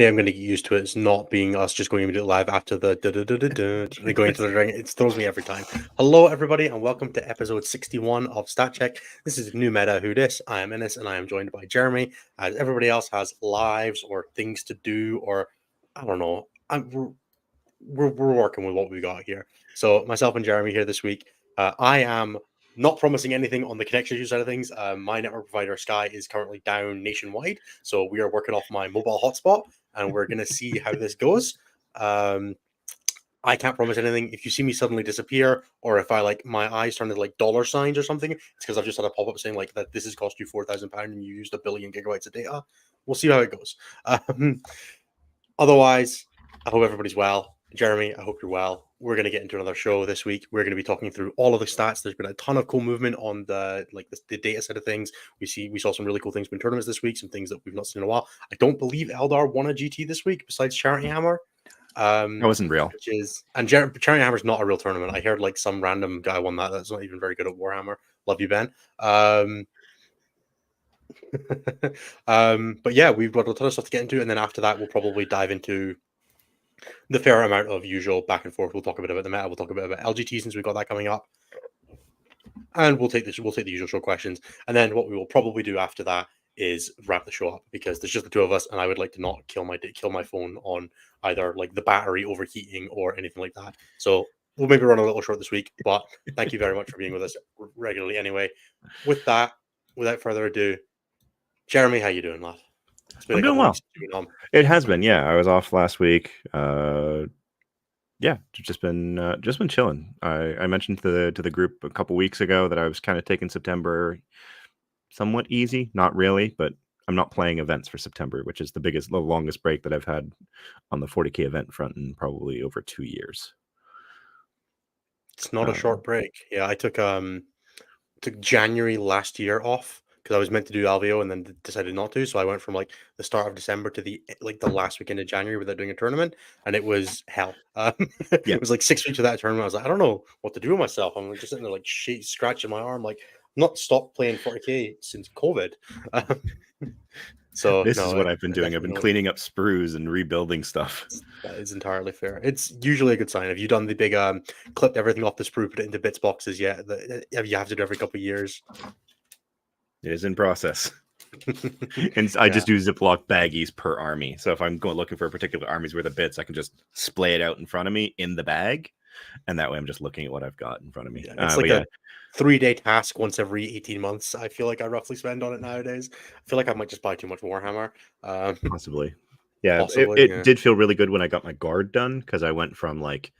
day I'm going to get used to it. It's not being us just going into it live after the going into the ring. It throws me every time. Hello, everybody, and welcome to episode 61 of Stat Check. This is New Meta Who Dis. I am Innes, and I am joined by Jeremy. As everybody else has lives or things to do, or I don't know. We're working with what we got here. So myself and Jeremy here this week. I am not promising anything on the connection issue side of things. My network provider Sky is currently down nationwide, so we are working off my mobile hotspot, and we're going to see how this goes. I can't promise anything. If you see me suddenly disappear, or if I my eyes turn into like dollar signs or something, it's because I've just had a pop up saying like that this has cost you £4,000 and you used 1 billion gigabytes of data. We'll see how it goes. Otherwise, I hope everybody's well. Jeremy, I hope you're well. We're going to get into another show this week. We're going to be talking through all of the stats. There's been a ton of cool movement on the data side of things. We saw some really cool things in tournaments this week, some things that we've not seen in a while. I don't believe Eldar won a GT this week besides Charity Hammer. That wasn't real. Charity Hammer's not a real tournament. I heard like some random guy won that. That's not even very good at Warhammer. Love you, Ben. But yeah, we've got a ton of stuff to get into, and then after that, we'll probably dive into the fair amount of usual back and forth. We'll talk a bit about the meta. We'll talk a bit about LGT since we've got that coming up, and we'll take the usual show questions. And then what we will probably do after that is wrap the show up because there's just the two of us, and I would like to not kill my phone on either like the battery overheating or anything like that. So we'll maybe run a little short this week, but thank you very much for being with us regularly. Anyway, with that, without further ado, Jeremy, how you doing, lad? I'm doing well. It has been, yeah. I was off last week. Yeah, just been chilling. I mentioned to the group a couple weeks ago that I was kind of taking September somewhat easy. Not really, but I'm not playing events for September, which is the longest break that I've had on the 40K event front in probably over 2 years. It's not a short break. Yeah, I took January last year off because I was meant to do Alveo and then decided not to. So I went from like the start of December to the last weekend of January without doing a tournament, and it was hell. It was like 6 weeks without a tournament. I was like, I don't know what to do with myself. I'm just sitting there like scratching my arm, like I'm not stopped playing 40K since COVID. So this is what I've been doing. I've been cleaning up sprues and rebuilding stuff. That is entirely fair. It's usually a good sign. Have you done the big clipped everything off the sprue, put it into bits boxes yet? You have to do every couple of years. It is in process. And I just do Ziploc baggies per army. So if I'm going looking for a particular armies worth of bits, I can just splay it out in front of me in the bag. And that way I'm just looking at what I've got in front of me. Yeah, it's like a 3-day task once every 18 months. I feel like I roughly spend on it nowadays. I feel like I might just buy too much Warhammer. Possibly. Yeah, it did feel really good when I got my guard done because I went from like,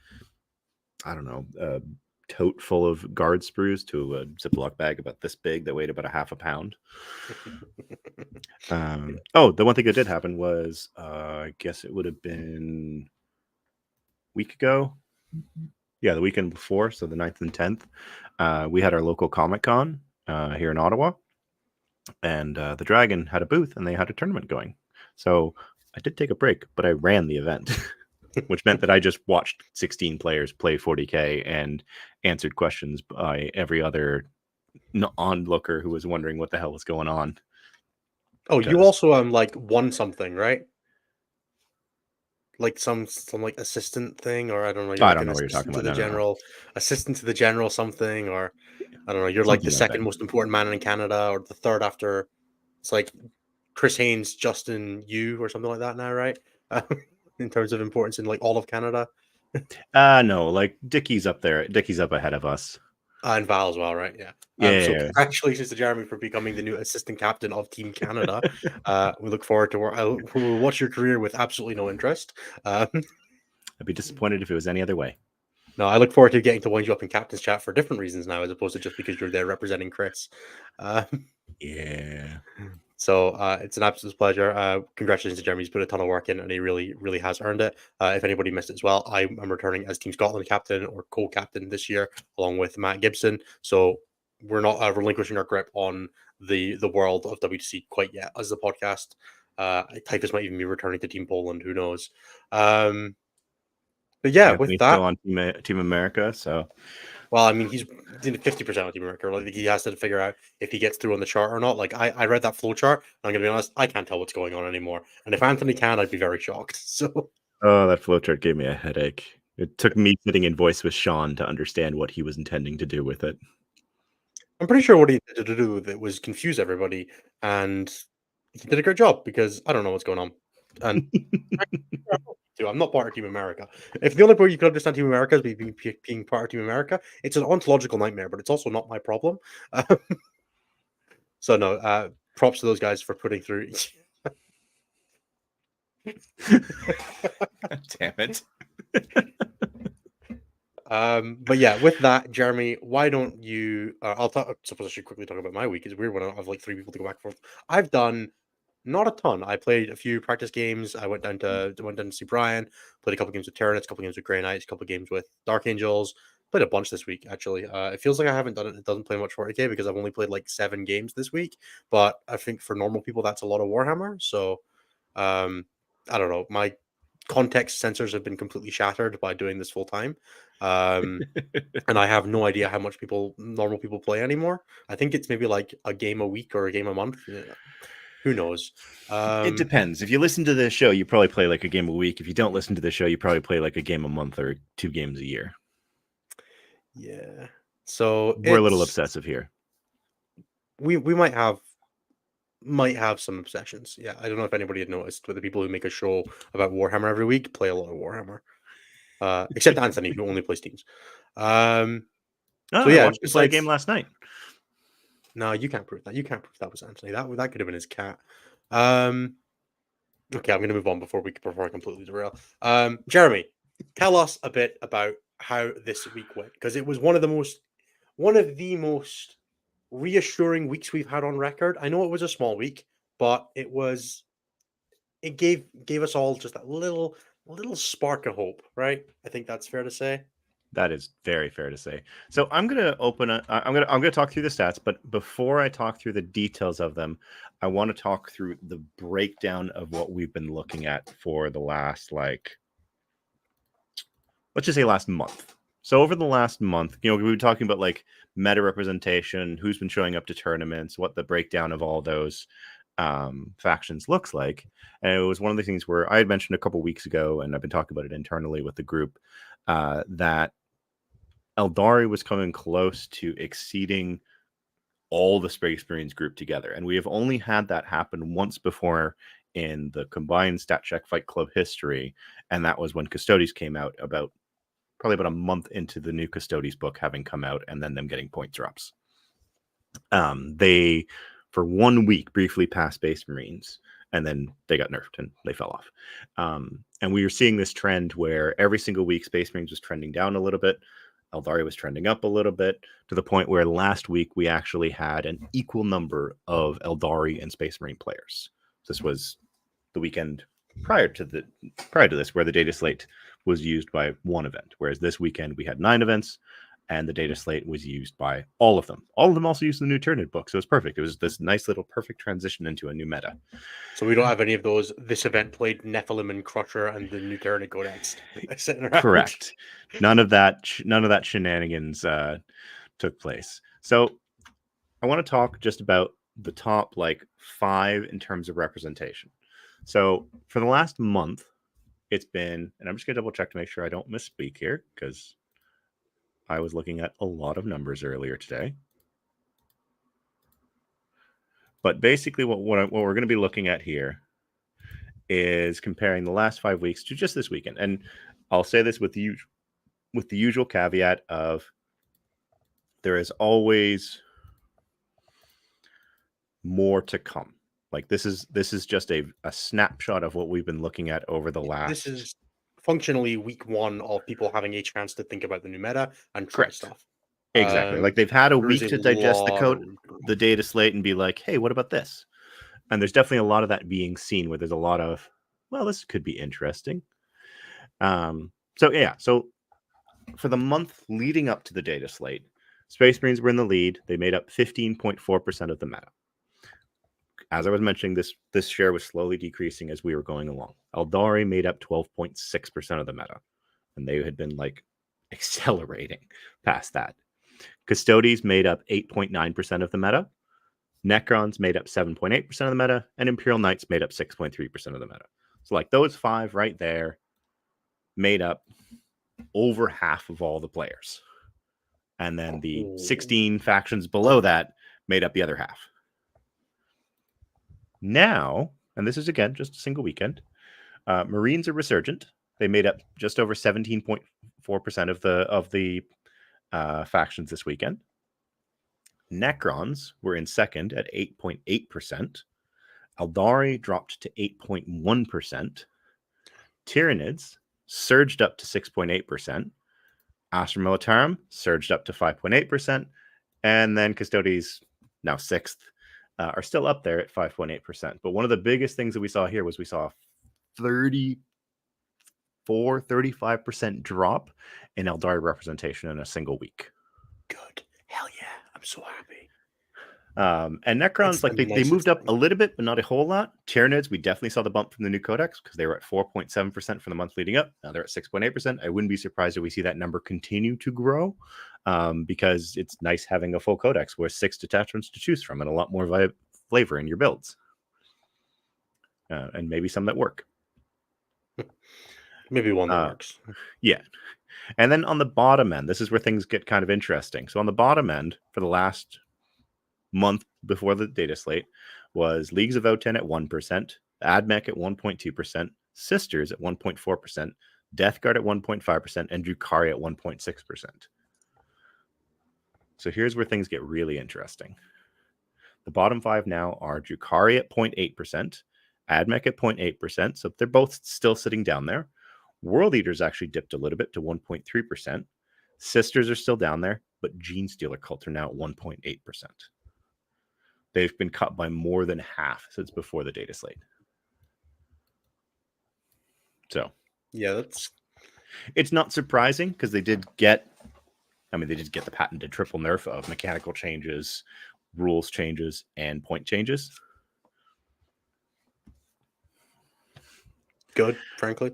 I don't know, a tote full of guard sprues to a Ziploc bag about this big that weighed about a half a pound. The one thing that did happen was I guess it would have been a week ago. Yeah, the weekend before, so the 9th and 10th, we had our local Comic-Con here in Ottawa, and the Dragon had a booth, and they had a tournament going. So I did take a break, but I ran the event, which meant that I just watched 16 players play 40K and answered questions by every other onlooker who was wondering what the hell was going on. Oh, you also won something, right? Like some like assistant thing, or I don't know. I don't know what you're talking about. Assistant to the general something, or I don't know. You're like the second most important man in Canada, or the third after. It's like Chris Haynes, Justin Yu, or something like that now, right? In terms of importance in like all of Canada. No, like Dickie's up there. Dickie's up ahead of us. And Val as well, right? Yeah. So congratulations to Jeremy for becoming the new assistant captain of Team Canada. We look forward to we'll watch your career with absolutely no interest. I'd be disappointed if it was any other way. No, I look forward to getting to wind you up in captain's chat for different reasons now, as opposed to just because you're there representing Chris. Yeah. So it's an absolute pleasure. Congratulations to Jeremy. He's put a ton of work in, and he really, really has earned it. If anybody missed it as well, I'm returning as Team Scotland captain or co-captain this year, along with Matt Gibson. So we're not relinquishing our grip on the world of WTC quite yet as the podcast. Typhus might even be returning to Team Poland. Who knows? But yeah, with that, still on Team America. So Well, I mean, he's 50% on Team America. Like, he has to figure out if he gets through on the chart or not. Like, I read that flow chart, and I'm gonna be honest, I can't tell what's going on anymore. And if Anthony can, I'd be very shocked. So Oh, that flowchart gave me a headache. It took me sitting in voice with Sean to understand what he was intending to do with it. I'm pretty sure what he did to do with it was confuse everybody, and he did a great job because I don't know what's going on. And I'm not part of Team America. If the only way you can understand Team America is being part of Team America, it's an ontological nightmare, but it's also not my problem. So no, props to those guys for putting through. Damn it. But yeah, with that, Jeremy, why don't you? I'll talk. I suppose I should quickly talk about my week. It's weird when I have like three people to go back and forth. I've done not a ton. I played a few practice games. I went down to see Brian. Played a couple games with Tyranids, a couple games with Grey Knights, a couple games with Dark Angels. Played a bunch this week actually. It feels like I haven't done it. It doesn't play much 40k because I've only played like 7 games this week. But I think for normal people that's a lot of Warhammer. So I don't know. My context sensors have been completely shattered by doing this full time. And I have no idea how much normal people play anymore. I think it's maybe like a game a week or a game a month. Yeah. Who knows? It depends. If you listen to this show, you probably play like a game a week. If you don't listen to the show, you probably play like a game a month or 2 games a year. Yeah. So we're a little obsessive here. We might have some obsessions. Yeah, I don't know if anybody had noticed, but the people who make a show about Warhammer every week play a lot of Warhammer. Except Anthony, who only plays teams. So I yeah, watched him play a game last night. No, you can't prove that. You can't prove that was Anthony. That could have been his cat. Okay, I'm going to move on before I completely derail. Jeremy, tell us a bit about how this week went, because it was one of the most reassuring weeks we've had on record. I know it was a small week, but it gave us all just a little spark of hope, right? I think that's fair to say. That is very fair to say. So I'm gonna I'm gonna talk through the stats, but before I talk through the details of them, I want to talk through the breakdown of what we've been looking at for the last, like, let's just say last month. So over the last month, we've been talking about like meta representation, who's been showing up to tournaments, what the breakdown of all those factions looks like. And it was one of the things where I had mentioned a couple weeks ago, and I've been talking about it internally with the group, that Eldari was coming close to exceeding all the Space Marines group together. And we have only had that happen once before in the combined Stat Check Fight Club history. And that was when Custodes came out probably about a month into the new Custodes book having come out, and then them getting point drops. They, for 1 week, briefly passed Space Marines, and then they got nerfed and they fell off. And we were seeing this trend where every single week Space Marines was trending down a little bit. Eldari was trending up a little bit, to the point where last week we actually had an equal number of Eldari and Space Marine players. This was the weekend prior to this, where the data slate was used by 1 event, whereas this weekend we had 9 events, and the data slate was used by all of them. All of them also used the new Tyranid book, so it was perfect. It was this nice little perfect transition into a new meta. So we don't have any of those. This event played Nephilim and Crusher and the new Tyranid Codex. Correct. None of that shenanigans took place. So I want to talk just about the top 5 in terms of representation. So for the last month, it's been, and I'm just going to double check to make sure I don't misspeak here, because I was looking at a lot of numbers earlier today. But basically what we're going to be looking at here is comparing the last 5 weeks to just this weekend. And I'll say this with the usual caveat of there is always more to come. Like this is just a snapshot of what we've been looking at over the last. This is functionally week 1 of people having a chance to think about the new meta and try stuff. Exactly. Like they've had a week to digest the data slate and be like, hey, what about this? And there's definitely a lot of that being seen, where there's a lot of, well, this could be interesting. So for the month leading up to the data slate, Space Marines were in the lead. They made up 15.4% of the meta. As I was mentioning, this share was slowly decreasing as we were going along. Eldari made up 12.6% of the meta, and they had been accelerating past that. Custodes made up 8.9% of the meta. Necrons made up 7.8% of the meta, and Imperial Knights made up 6.3% of the meta. So like those 5 right there made up over half of all the players. And then the 16 factions below that made up the other half. Now, and this is again just a single weekend, Marines are resurgent. They made up just over 17.4% of the factions this weekend. Necrons were in second at 8.8%. Eldari dropped to 8.1%. Tyranids surged up to 6.8%. Astra Militarum surged up to 5.8%. And then Custodes, now 6th, are still up there at 5.8%. But one of the biggest things that we saw here was we saw a 35% drop in Eldari representation in a single week. Good. Hell yeah. I'm so happy. And Necrons, like they moved up a little bit, but not a whole lot. Tyranids, we definitely saw the bump from the new codex because they were at 4.7% for the month leading up. Now they're at 6.8%. I wouldn't be surprised if we see that number continue to grow because it's nice having a full codex with 6 detachments to choose from and a lot more flavor in your builds. And maybe some that work. Maybe one that works. Yeah. And then on the bottom end, this is where things get kind of interesting. So on the bottom end, for the last month before the data slate, was Leagues of O10 at 1%, AdMech at 1.2%, Sisters at 1.4%, Death Guard at 1.5%, and Drukhari at 1.6%. So here's where things get really interesting. The bottom 5 now are Drukhari at 0.8%, AdMech at 0.8%, so they're both still sitting down there. World Eaters actually dipped a little bit to 1.3%. Sisters are still down there, but Gene Stealer Cult are now at 1.8%. They've been cut by more than half since before the data slate. So, yeah, it's not surprising because they did get the patented triple nerf of mechanical changes, rules changes, and point changes. Good, frankly.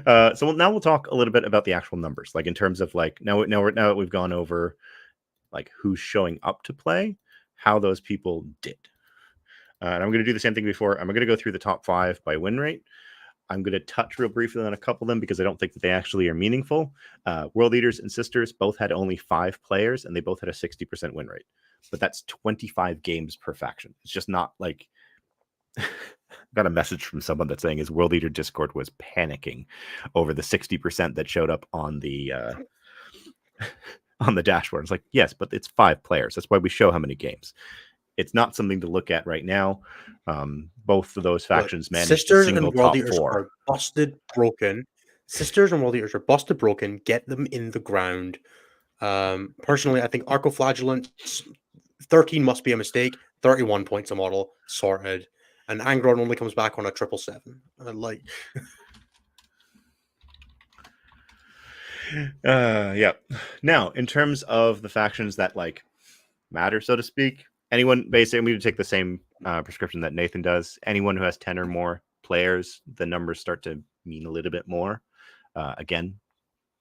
So now we'll talk a little bit about the actual numbers, like in terms of like now that we've gone over like who's showing up to play, how those people did. And I'm going to do the same thing before. I'm going to go through the top 5 by win rate. I'm going to touch real briefly on a couple of them because I don't think that they actually are meaningful. World Eaters and Sisters both had only 5 players, and they both had a 60% win rate. But that's 25 games per faction. It's just not like... got a message from someone that's saying his World Eater Discord was panicking over the 60% that showed up on the on the dashboard. It's like, yes, but it's 5 players. That's why we show how many games. It's not something to look at right now. Both of those factions managed Sisters a single and World top Eaters 4. are busted broken. Sisters and World Eaters are busted broken. Get them in the ground. Personally, I think Arcoflagellants 13 must be a mistake. 31 points a model, sorted. And Angron only comes back on a 777. Yeah. Now, in terms of the factions that like matter, so to speak, anyone basically, I'm going to take the same prescription that Nathan does. Anyone who has 10 or more players, the numbers start to mean a little bit more. Again,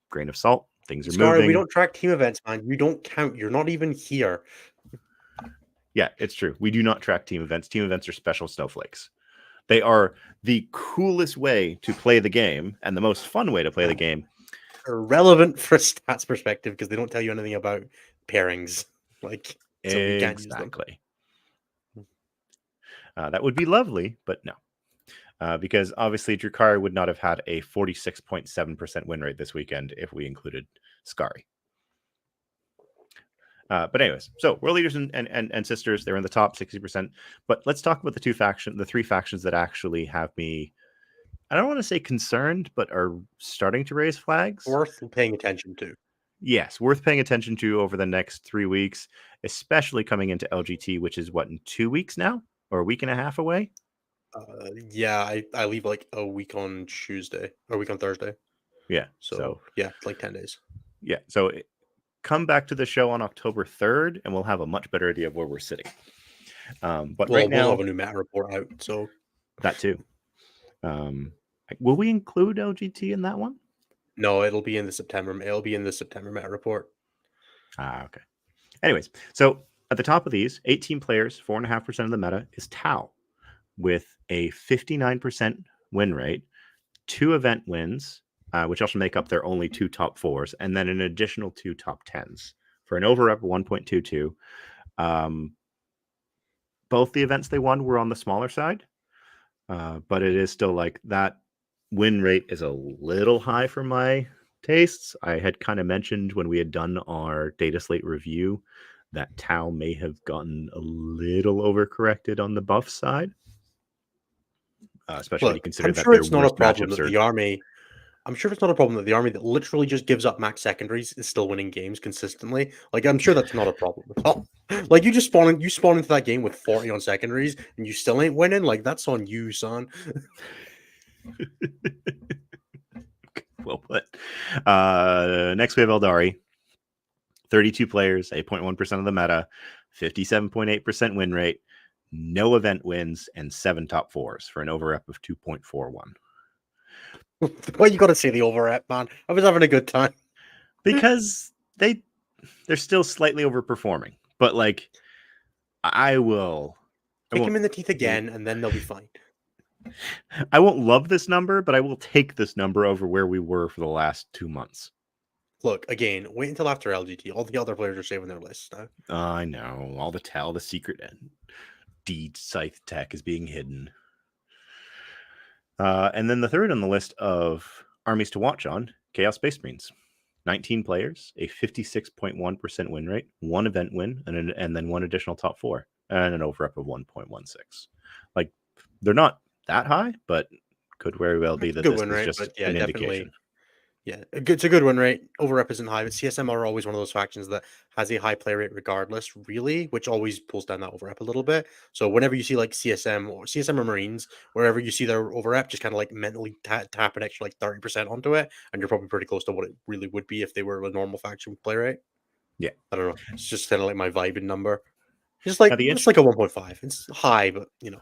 grain of salt. Things are moving. We don't track team events, man. You don't count. You're not even here. Yeah, it's true. We do not track team events. Team events are special snowflakes. They are the coolest way to play the game and the most fun way to play the game. Irrelevant for stats perspective because they don't tell you anything about pairings. Like, so we can't use them. That would be lovely, but no. Because obviously Drukhari would not have had a 46.7% win rate this weekend if we included Skari. But anyways, so World Eaters and Sisters, they're in the top 60%. But let's talk about the 3 factions that actually have me, I don't want to say concerned, but are starting to raise flags. Worth paying attention to. Yes, worth paying attention to over the next 3 weeks, especially coming into LGT, which is what, in 2 weeks now? Or a week and a half away? Yeah, I leave like a week on Tuesday or a week on Thursday. Yeah. So yeah, it's like 10 days. Yeah. So come back to the show on October 3rd and we'll have a much better idea of where we're sitting. But right now, we'll have a new meta report out. So that too. Will we include LGT in that one? No, it'll be in the September. It'll be in the September meta report. Ah, okay. Anyways, so at the top of these, 18 players, 4.5% of the meta is Tau with a 59% win rate, 2 event wins, which also make up their only 2 top 4s, and then an additional 2 top 10s for an over rep of 1.22. Both the events they won were on the smaller side, but it is still like that win rate is a little high for my tastes. I had kind of mentioned when we had done our data slate review that Tau may have gotten a little overcorrected on the buff side, especially when you consider I'm that sure their it's not a worst problem matchups that are. the army. I'm sure it's not a problem that the army that literally just gives up max secondaries is still winning games consistently. Like, I'm sure that's not a problem at all. Like, you spawn into that game with 40 on secondaries and you still ain't winning. Like, that's on you, son. Well put. Next we have Eldari. 32 players, 8.1% of the meta, 57.8% win rate, no event wins, and 7 top 4s for an over rep of 2.41. Well, you got to say the over rep, man. I was having a good time. Because they're still slightly overperforming. But like I will Kick him in the teeth again, and then they'll be fine. I won't love this number, but I will take this number over where we were for the last 2 months. Look, again, wait until after LGT. All the other players are saving their lists now. I know. All the secret deed scythe tech is being hidden. And then the third on the list of armies to watch on, Chaos Space Marines. 19 players, a 56.1% win rate, 1 event win, and then 1 additional top 4, and an over up of 1.16. Like, they're not that high, but could very well be that this is just an indication. Yeah, it's a good win rate. Overrep isn't high, but CSM are always one of those factions that has a high play rate regardless, really, which always pulls down that overrep a little bit. So whenever you see like CSM or Marines, wherever you see their overrep, just kind of like mentally tap an extra like 30% onto it, and you're probably pretty close to what it really would be if they were a normal faction play rate. Yeah. I don't know. It's just kind of like my vibing number. It's like it's like a 1.5. It's high, but you know.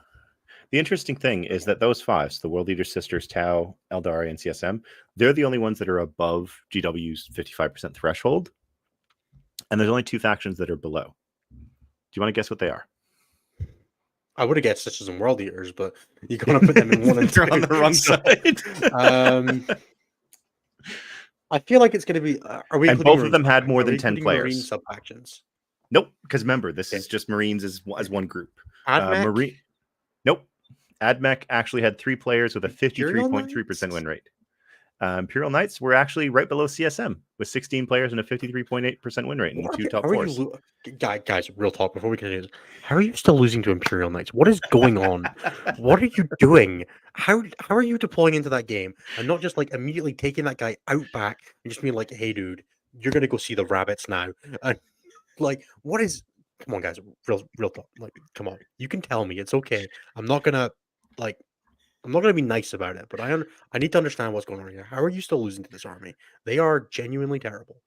The interesting thing is that those 5s, the World Eater Sisters, Tau, Eldari, and CSM, they're the only ones that are above GW's 55% threshold. And there's only 2 factions that are below. Do you want to guess what they are? I would have guessed Sisters and World Eaters, but you're going to put them in 1 and 2. They're on the wrong side. I feel like it's going to be. Are we? And both of them had more than 10 players. Marine sub-factions? Nope, because remember, this is just Marines as one group. Admech? Nope. Admech actually had 3 players with a 53.3% win rate. Imperial Knights were actually right below CSM with 16 players and a 53.8% win rate and 2 top 4s. Guys, real talk before we continue. How are you still losing to Imperial Knights? What is going on? What are you doing? How are you deploying into that game and not just like immediately taking that guy out back and just being like, hey, dude, you're gonna go see the rabbits now? And like, what is? Come on, guys, real talk. Like, come on, you can tell me it's okay. I'm not gonna be nice about it, but I need to understand what's going on here. How are you still losing to this army? They are genuinely terrible.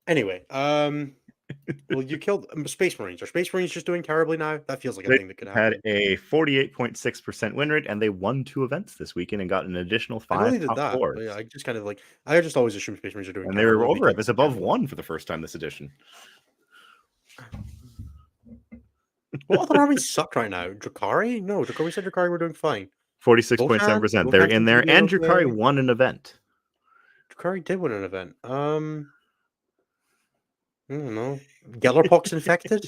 Anyway, well, you killed Space Marines. Are Space Marines just doing terribly now? That feels like a thing that could happen. Had a 48.6% win rate, and they won 2 events this weekend and got an additional 5 I know they did top that. 4s. Yeah, I just always assume Space Marines are doing. And they were over. It was above 1 for the first time this edition. What other armies suck right now? Drukhari? No, Drukhari said Drukhari were doing fine. 46.7%. They're in there, and Drukhari won an event. Drukhari did win an event. I don't know. Gellerpox infected?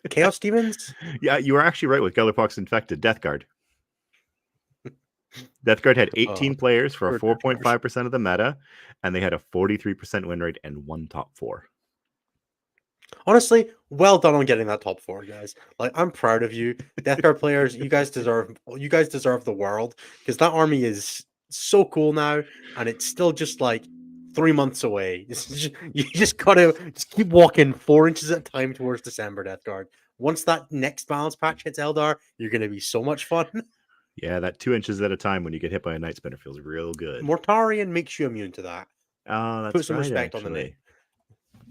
Chaos Demons? Yeah, you were actually right with Gellerpox infected. Death Guard. Death Guard had 18 players for a 4.5% of the meta, and they had a 43% win rate and 1 top 4. Honestly, well done on getting that top 4, guys. Like, I'm proud of you, Death Guard players. You guys deserve the world because that army is so cool now, and it's still just like 3 months away. You just gotta keep walking 4 inches at a time towards December, Death Guard. Once that next balance patch hits Eldar, you're gonna be so much fun. Yeah, that 2 inches at a time when you get hit by a Night Spinner feels real good. Mortarion makes you immune to that. Oh, that's Put some respect on the name.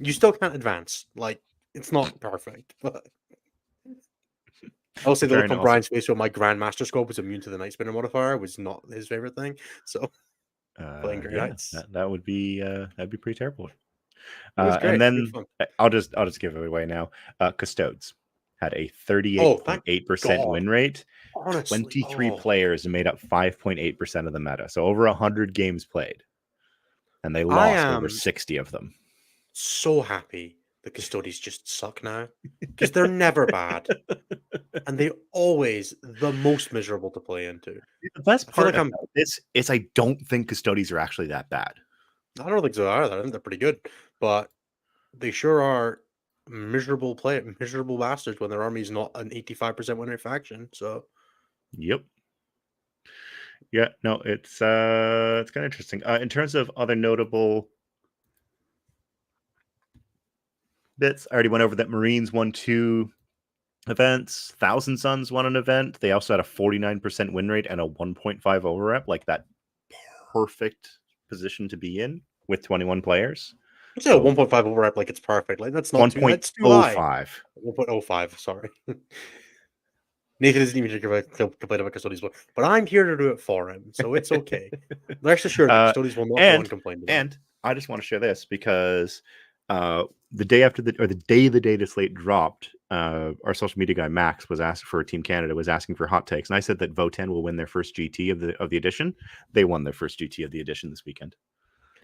You still can't advance. Like, it's not perfect, but I'll say the look on Brian's face when my Grandmaster scope was immune to the Night Spinner modifier was not his favorite thing. So playing Grey Yeah, Knights. that would be that'd be pretty terrible. It was And great. Good then fun. I'll just give it away now. Custodes had a Oh, thank 38.8% God. win rate. Honestly, 23 players made up 5.8% of the meta. So over 100 games played. And they I lost over am 60 of them. so happy the Custodies just suck now because they're never bad and they always the most miserable to play into. The best I feel part like about this is I don't think Custodies are actually that bad. I don't think so either. I think they're pretty good, but they sure are miserable bastards when their army's not an 85% win rate faction. So Yep. Yeah, no, it's kind of interesting. In terms of other notable bits, I already went over that Marines won 2 events. Thousand Suns won an event. They also had a 49% win rate and a 1.5 overrep, like that perfect position to be in with 21 players. you say a 1.5 overrep like it's perfect. Like that's not too that's too high. 1.05. 1.05, sorry. Nathan isn't even complain about Custodies, but I'm here to do it for him, so it's okay. Rest assured, the Custodies will not go uncomplained about. And I just want to share this because the day after the day the data slate dropped, our social media guy Max was asked for Team Canada, was asking for hot takes, and I said that Votan will win their first GT of the edition. They won their first GT of the edition this weekend.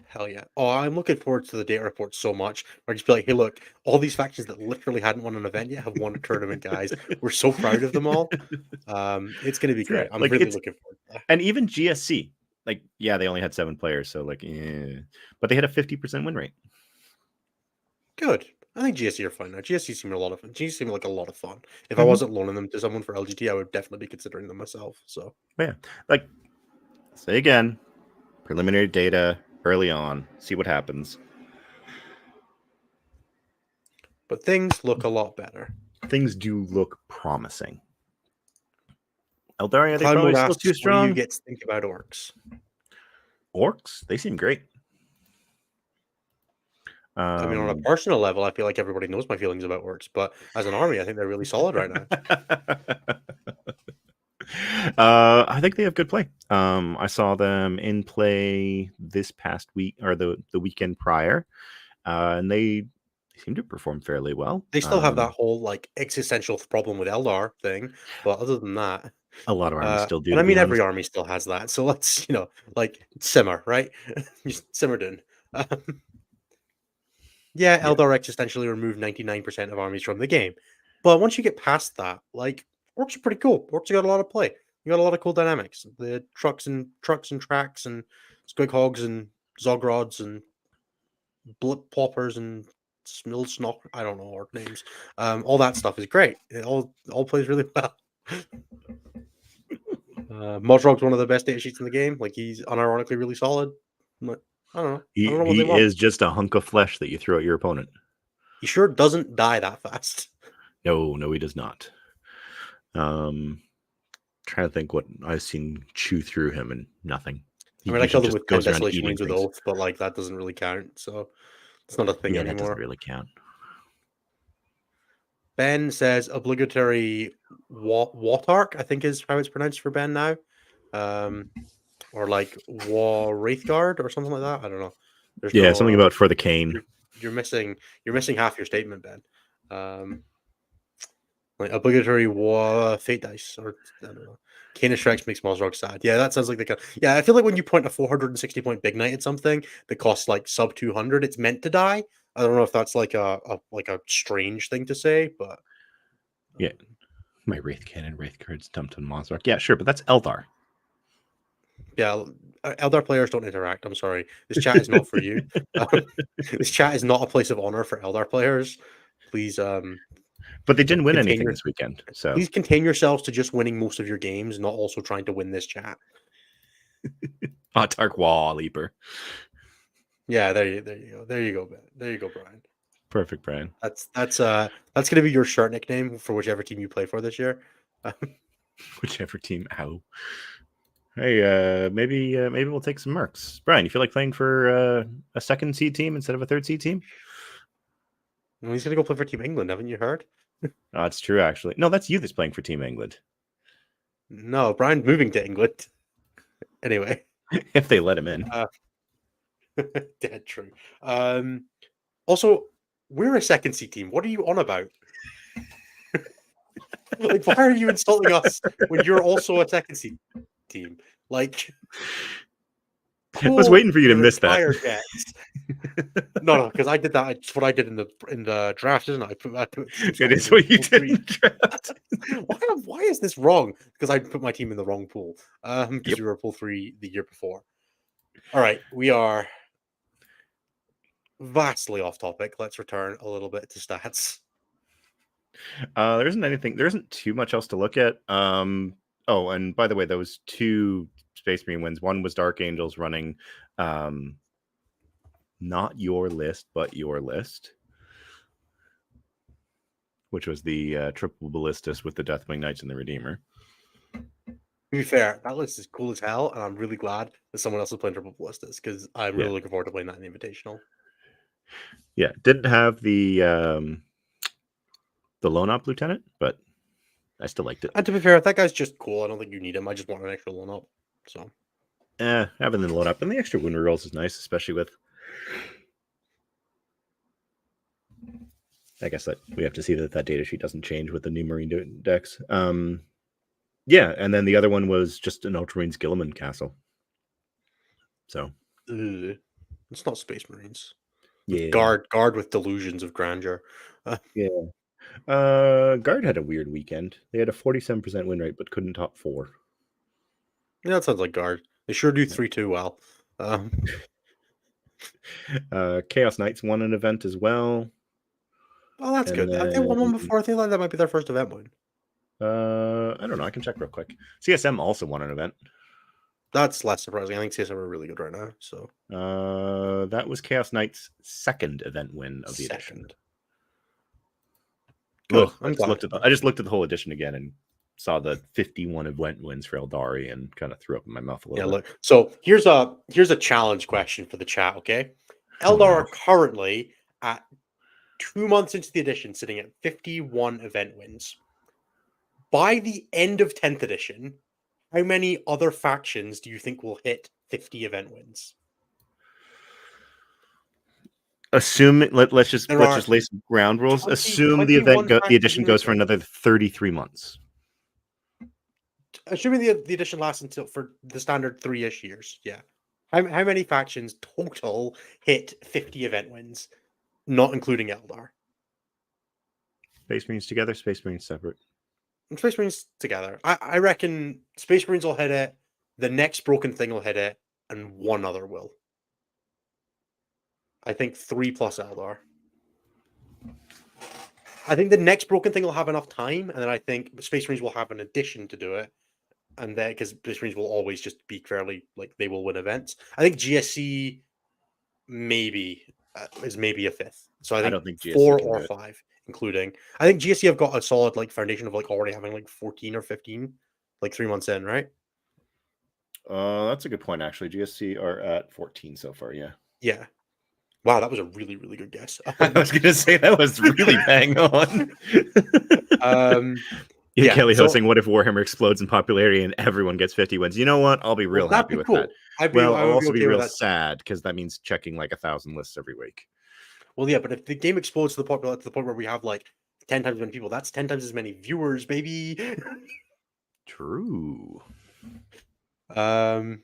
Hell yeah. Oh, I'm looking forward to the data report so much. Where I just be like, hey, look, all these factions that literally hadn't won an event yet have won a tournament, guys. We're so proud of them all. It's going to be great. Yeah, I'm like really looking forward to that. and even GSC, like, yeah, they only had 7 players, so like, but they had a 50% win rate. Good. I think GSC are fine now. GSC seem a lot of fun. GSC seem like a lot of fun. If I wasn't loaning them to someone for LGT, I would definitely be considering them myself. So yeah, like, say again, preliminary data early on, see what happens. but things look a lot better. Things do look promising. Eldaria, they Cloud probably Mode still asks, too what do you strong. get to think about orcs? Orcs, they seem great. I mean, on a personal level, I feel like everybody knows my feelings about orcs, but as an army, I think they're really solid right now. I think they have good play. I saw them in play this past week or the weekend prior, and they seem to perform fairly well. They still have that whole like existential problem with Eldar thing, but other than that, A lot of armies still do. and To I be mean, every honest. army still has that. So let's like simmer, right? Just simmer down. Yeah, Yeah. Eldar existentially removed 99% of armies from the game, but once you get past that, like orcs are pretty cool. Orcs got a lot of play. You got a lot of cool dynamics. The trucks and tracks and squig hogs and zogrods and blip poppers and smill snock. I don't know orc names. All that stuff is great. It all plays really well. Modrog's one of the best data sheets in the game. Like he's unironically really solid. But I don't know. I don't know what they He want. is just a hunk of flesh that you throw at your opponent. He sure doesn't die that fast. No, he does not. Trying to think what I've seen chew through him and nothing. I mean, I killed him with 10 goes around Desolation eating Wings with things. Oath, but like that doesn't really count. So it's not a thing Yeah, that doesn't anymore. really count. Ben says obligatory Watark, I think is how it's pronounced for Ben now. Or like War Wraithguard or something like that. I don't know. There's Yeah, no something about for the cane. you're missing half your statement, Ben. Like obligatory war fate dice, or I don't know. Canis Rex makes Mozrog sad. Yeah, that sounds like the kind. Yeah, I feel like when you point a 460 point big knight at something that costs like sub 200, it's meant to die. I don't know if that's like a strange thing to say, but Yeah, my Wraith Cannon, Wraith cards dumped on Mozark. Yeah, sure, but that's Eldar. yeah, Eldar players don't interact. I'm sorry. This chat is not for you. This chat is not a place of honor for Eldar players. Please, but they didn't win anything your, this weekend. So please contain yourselves to just winning most of your games, not also trying to win this chat. Autark Wall Leaper. Yeah, there you go. There you go, Ben. There you go, Brian. Perfect, Brian. That's gonna be your shirt nickname for whichever team you play for this year. Whichever team. Ow. Hey, maybe we'll take some mercs. Brian, you feel like playing for a second seed team instead of a third seed team? Well, he's gonna go play for Team England. Haven't you heard? Oh, that's true, actually. No, that's you that's playing for Team England. No, Brian's moving to England. Anyway, if they let him in. Dead true. Also, we're a second seed team. What are you on about? Like, why are you insulting us when you're also a second seed team? Like, I was cool waiting for you to your miss that. entire Jets. No, because I did that. It's what I did in the draft, isn't it? I put teams It on is what you pool did in three. the draft. Why is this wrong? Because I put my team in the wrong pool. Because Yep. we were pool 3 the year before. All right, we are vastly off topic. Let's return a little bit to stats. There isn't too much else to look at. Oh, and by the way, those 2 Space Marine wins. One was Dark Angels running not your list, but your list, which was the triple ballistas with the Deathwing Knights and the Redeemer. To be fair, that list is cool as hell, and I'm really glad that someone else is playing triple ballistas because I'm really looking forward to playing that in the Invitational. Yeah, didn't have the Lone Op Lieutenant, but I still liked it. And to be fair, that guy's just cool. I don't think you need him. I just want an extra Lone Op. So, having the Lone Op and the extra wound rolls is nice, especially with. I guess that we have to see that data sheet doesn't change with the new Marine decks. Yeah, and then the other one was just an Ultramarines Gilliman Castle. So it's not Space Marines. Yeah, Guard with delusions of grandeur. Yeah. Guard had a weird weekend. They had a 47% win rate, but couldn't top 4. Yeah, that sounds like Guard. They sure do 3-2 well. Chaos Knights won an event as well. Oh, that's good. Have they won one before? I think like that might be their first event win. I don't know. I can check real quick. CSM also won an event. That's less surprising. I think CSM are really good right now. So that was Chaos Knight's second event win of the edition. Good. I just looked at the whole edition again and saw the 51 event wins for Eldari and kind of threw up in my mouth a little bit. Look. So here's a challenge question for the chat. Okay, Eldar are currently at 2 months into the edition, sitting at 51 event wins. By the end of 10th edition, how many other factions do you think will hit 50 event wins? Assuming let's just lay some ground rules. Assume the edition goes for another 33 months. Assuming the edition lasts until for the standard 3-ish years, yeah. How many factions total hit 50 event wins, not including Eldar? Space Marines together, Space Marines separate. And Space Marines together. I reckon Space Marines will hit it, the next broken thing will hit it, and one other will. I think 3 plus Eldar. I think the next broken thing will have enough time, and then I think Space Marines will have an addition to do it. And then, because Space Marines will always just be fairly, like, they will win events. I think GSC is maybe a 5th. So I think 4 or 5, including. I think GSC have got a solid, like, foundation of, like, already having, like, 14 or 15, like, 3 months in, right? That's a good point, actually. GSC are at 14 so far, yeah. Yeah. Wow, that was a really, really good guess. I was going to say that was really bang on. Kelly hosting, what if Warhammer explodes in popularity and everyone gets 50 wins? You know what? I'll be real happy with that. I'll also be real sad because that means checking like 1,000 lists every week. Well, yeah, but if the game explodes to the point where we have like 10 times as many people, that's 10 times as many viewers, baby. True. So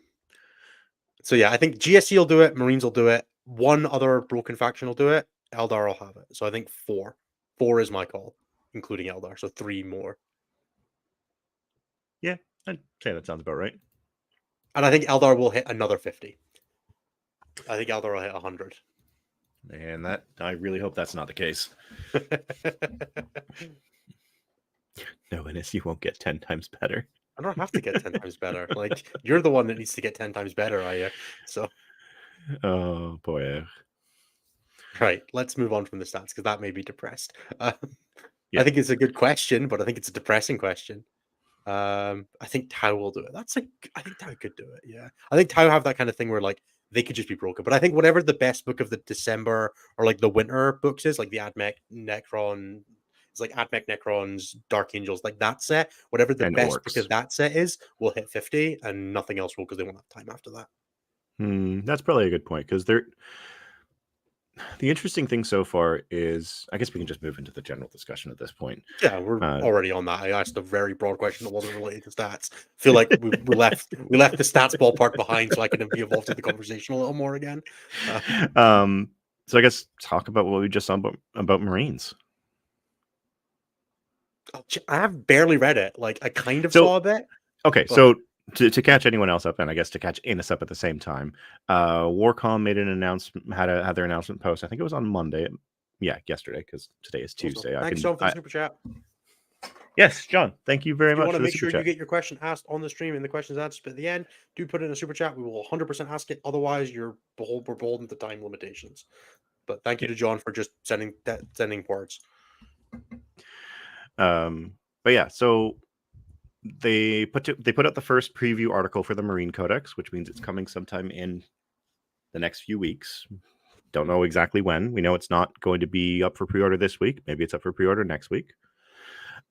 yeah, I think GSC will do it, Marines will do it, one other broken faction will do it, Eldar will have it. So I think 4. 4 is my call, including Eldar. So 3 more. Yeah, I'd say that sounds about right. And I think Eldar will hit another 50. I think Eldar will hit 100. And that, I really hope that's not the case. No, Innes, you won't get 10 times better. I don't have to get 10 times better. Like, you're the one that needs to get 10 times better, are you? So. Oh, boy. Right, let's move on from the stats, because that may be depressed. I think it's a good question, but I think it's a depressing question. I think Tau will do it. I think Tau could do it, yeah. I think Tau have that kind of thing where, like, they could just be broken. But I think whatever the best book of the December or, like, the winter books is, like the Admech, Necron, It's like Admech Necrons, Dark Angels, like that set. Whatever the And best pick orcs. of that set is, will hit 50, and nothing else will because they won't have time after that. That's probably a good point because the interesting thing so far is, I guess we can just move into the general discussion at this point. Yeah, we're already on that. I asked a very broad question that wasn't related to stats. Feel like we left the stats ballpark behind, so I can be involved in the conversation a little more again. So I guess talk about what we just saw about Marines. I have barely read it. Like I kind of So, saw a bit. Okay, but- so to catch anyone else up, and I guess to catch Innes up at the same time, Warcom made an announcement, had their announcement post. I think it was on Monday. Yeah, yesterday, because today is Tuesday. Thanks, John, for the super chat. Yes, John. Thank you very If you much. want to for the make super sure chat. you get your question asked on the stream in the questions answered at the end, do put in a super chat. We will 100% ask it. Otherwise, we're beholden to time limitations. But thank you to John for just sending words. But yeah, so they put out the first preview article for the Marine Codex, which means it's coming sometime in the next few weeks. Don't know exactly when. We know it's not going to be up for pre-order this week. Maybe it's up for pre-order next week.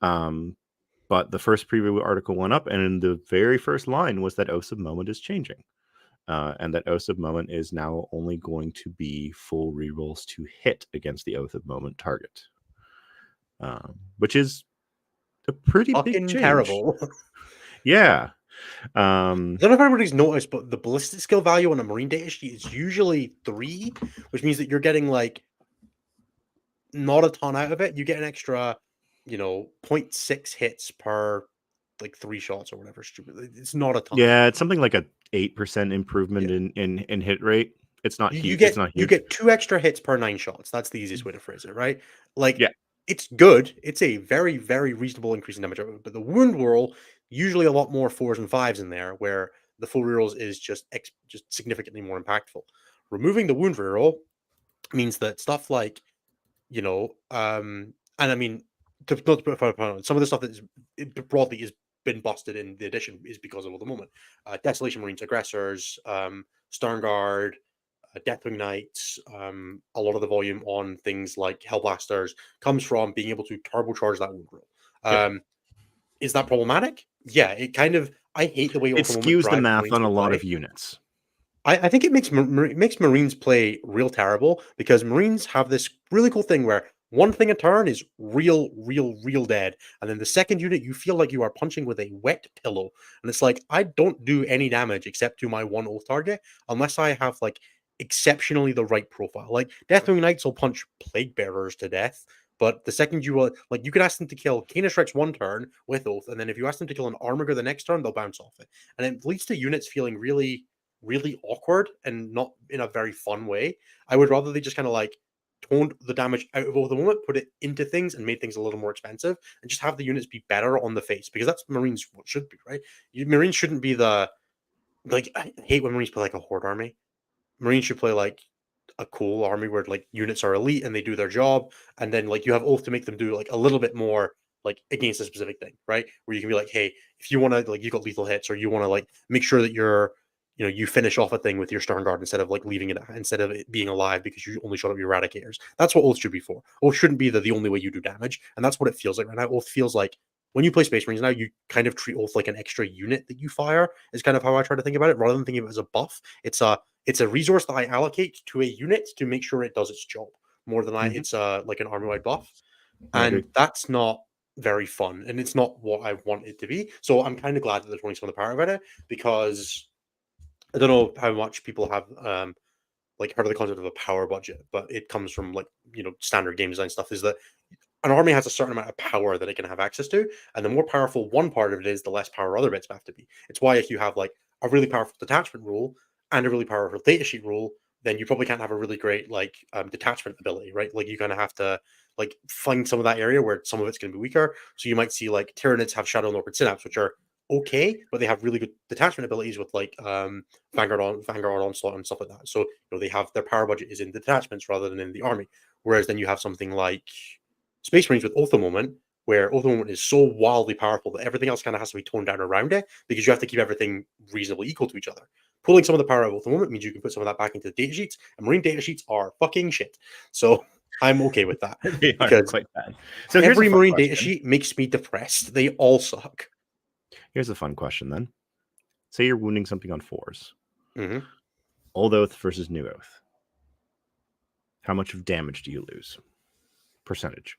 But the first preview article went up, and the very first line was that Oath of Moment is changing. And that Oath of Moment is now only going to be full rerolls to hit against the Oath of Moment target. Which is a pretty big change. Terrible. Yeah. I don't know if everybody's noticed, but the ballistic skill value on a Marine data sheet is usually 3, which means that you're getting like not a ton out of it. You get an extra, 0.6 hits per like 3 shots or whatever. Stupid. It's not a ton. Yeah, it's something like a 8% improvement in hit rate. It's not huge. It's not huge. You get 2 extra hits per 9 shots. That's the easiest way to phrase it, right? Like, yeah, it's good. It's a very, very reasonable increase in damage. But the wound roll, usually a lot more 4s and 5s in there, where the full rerolls is just significantly more impactful. Removing the wound reroll means that stuff like, and I mean, not to put a point on some of the stuff that is broadly is been busted in the edition is because of the moment. Desolation Marines, Aggressors, Sternguard, Deathwing Knights, a lot of the volume on things like Hellblasters comes from being able to turbocharge that wound roll. Is that problematic? Yeah, it kind of. I hate the way it skews the math on a lot of units. I think it makes Marines play real terrible because Marines have this really cool thing where one thing a turn is real dead. And then the second unit, you feel like you are punching with a wet pillow. And it's like, I don't do any damage except to my one oath target unless I have like exceptionally the right profile. Like Deathwing Knights will punch Plague Bearers to death. But the second you you could ask them to kill Canis Rex one turn with Oath, and then if you ask them to kill an Armiger the next turn, they'll bounce off it. And it leads to units feeling really awkward and not in a very fun way. I would rather they just kind of like toned the damage out of all the moment, put it into things and made things a little more expensive, and just have the units be better on the face, because that's Marines what should be, right? Marines shouldn't be I hate when Marines play like a horde army. Marines should play like a cool army where like units are elite and they do their job, and then like you have Oath to make them do like a little bit more like against a specific thing, right? Where you can be like, hey, if you want to like you got lethal hits, or you want to like make sure that you're you finish off a thing with your Sternguard instead of like leaving it, instead of it being alive because you only shot up your Eradicators. That's what Oath should be for. Oath shouldn't be the only way you do damage, and that's what it feels like right now. Oath feels like when you play Space Marines now, you kind of treat Oath like an extra unit that you fire, is kind of how I try to think about it, rather than thinking of it as a buff. It's a resource that I allocate to a unit to make sure it does its job more than it's like an army-wide buff. And that's not very fun, and it's not what I want it to be. So I'm kind of glad that they're doing some of the power about it, because I don't know how much people have like heard of the concept of a power budget, but it comes from like standard game design stuff. Is that an army has a certain amount of power that it can have access to, and the more powerful one part of it is, the less power other bits have to be. It's why if you have like a really powerful detachment rule and a really powerful datasheet rule, then you probably can't have a really great like detachment ability, right? Like you kind of have to like find some of that area where some of it's going to be weaker. So you might see like Tyranids have Shadow and Orchid Synapse, which are okay, but they have really good detachment abilities with like Vanguard Onslaught and stuff like that. So they have their power budget is in the detachments rather than in the army. Whereas then you have something like Space Marines with Oath of Moment, where Oath of Moment is so wildly powerful that everything else kind of has to be toned down around it, because you have to keep everything reasonably equal to each other. Pulling some of the power out of Oath of Moment means you can put some of that back into the datasheets, and Marine datasheets are fucking shit. So I'm okay with that They are because quite bad. So here's a every fun Marine data question. sheet makes me depressed. They all suck. Here's a fun question then. Say you're wounding something on 4s. Mm-hmm. Old Oath versus New Oath. How much of damage do you lose? Percentage.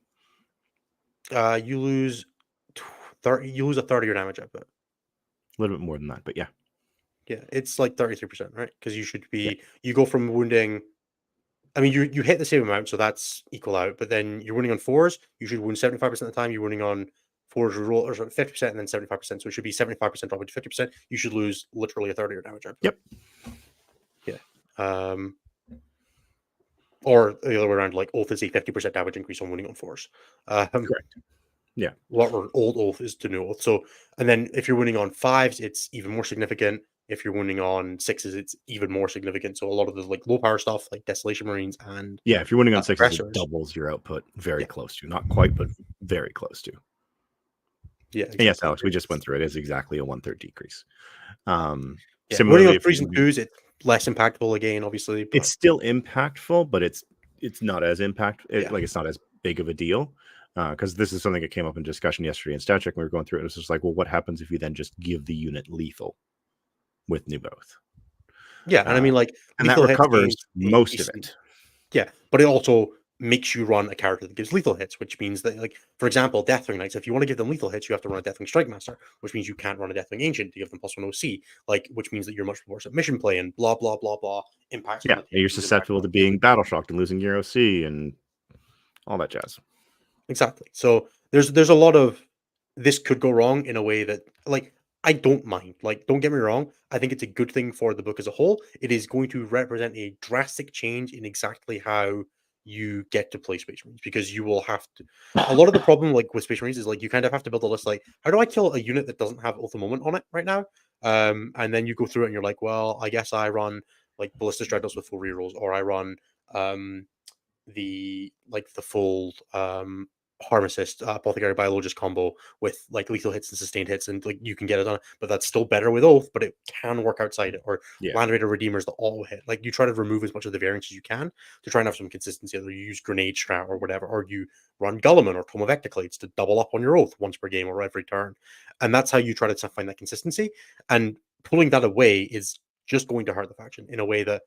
You lose 30. You lose a third of your damage output. A little bit more than that, but yeah. Yeah, it's like 33%, right? Because you should Yeah. be. You go from wounding. I mean, you hit the same amount, so that's equal out. But then you're wounding on 4s. You should wound 75% of the time. You're wounding on 4s, roll or 50%, and then 75%. So it should be 75% dropping to 50%. You should lose literally a third of your damage output. Yep. Yeah. Or the other way around, like Oath is a 50% damage increase on wounding on 4s. Correct. Yeah. What old Oath is to new Oath. So, and then if you're winning on 5s, it's even more significant. If you're winning on 6s, it's even more significant. So a lot of the like low power stuff, like Desolation Marines and Yeah, if you're winning on 6s, it aggressors. doubles your output very Yeah. close to. Not quite, but very close to. Yeah, And yes, exactly. Alex, we just went through it. It's exactly a 1/3 decrease. Yeah, winning Similarly, on if 3s you and 2s, it's less impactful again, obviously. But it's still impactful, but it's not as Yeah. like it's not as big of a deal. Because this is something that came up in discussion yesterday in Stat Check when we were going through it. It was just like, well, what happens if you then just give the unit lethal with New Oath? Yeah, and I mean, like, And that lethal hits recovers against a most of decent. it. Yeah, but it also makes you run a character that gives lethal hits, which means that, like, for example, Deathwing Knights, if you want to give them lethal hits, you have to run a Deathwing Strike Master, which means you can't run a Deathwing Ancient to give them +1 OC, like, which means that you're much worse at mission play and blah, blah, blah, blah. Impacts on Yeah, the you're teams, impacts susceptible on to the being battle shocked and losing your OC and all that jazz. Exactly. So there's a lot of this could go wrong in a way that, like, I don't mind. Like, don't get me wrong. I think it's a good thing for the book as a whole. It is going to represent a drastic change in exactly how you get to play Space Marines because you will have to. A lot of the problem, like with Space Marines, is like you kind of have to build a list. Like, how do I kill a unit that doesn't have Oath of Moment on it right now? And then you go through it and you're like, well, I guess I run like Ballista Dreadnoughts with full rerolls, or I run the full harm assist apothecary biologist combo with like lethal hits and sustained hits, and like you can get it on, but that's still better with Oath, but it can work outside it. Or Yeah. Land Raider Redeemer's the auto hit. Like, you try to remove as much of the variance as you can to try and have some consistency. Either you use grenade strat or whatever, or you run Gulliman or Tome of Ectoclades to double up on your Oath once per game or every turn, and that's how you try to find that consistency. And pulling that away is just going to hurt the faction in a way that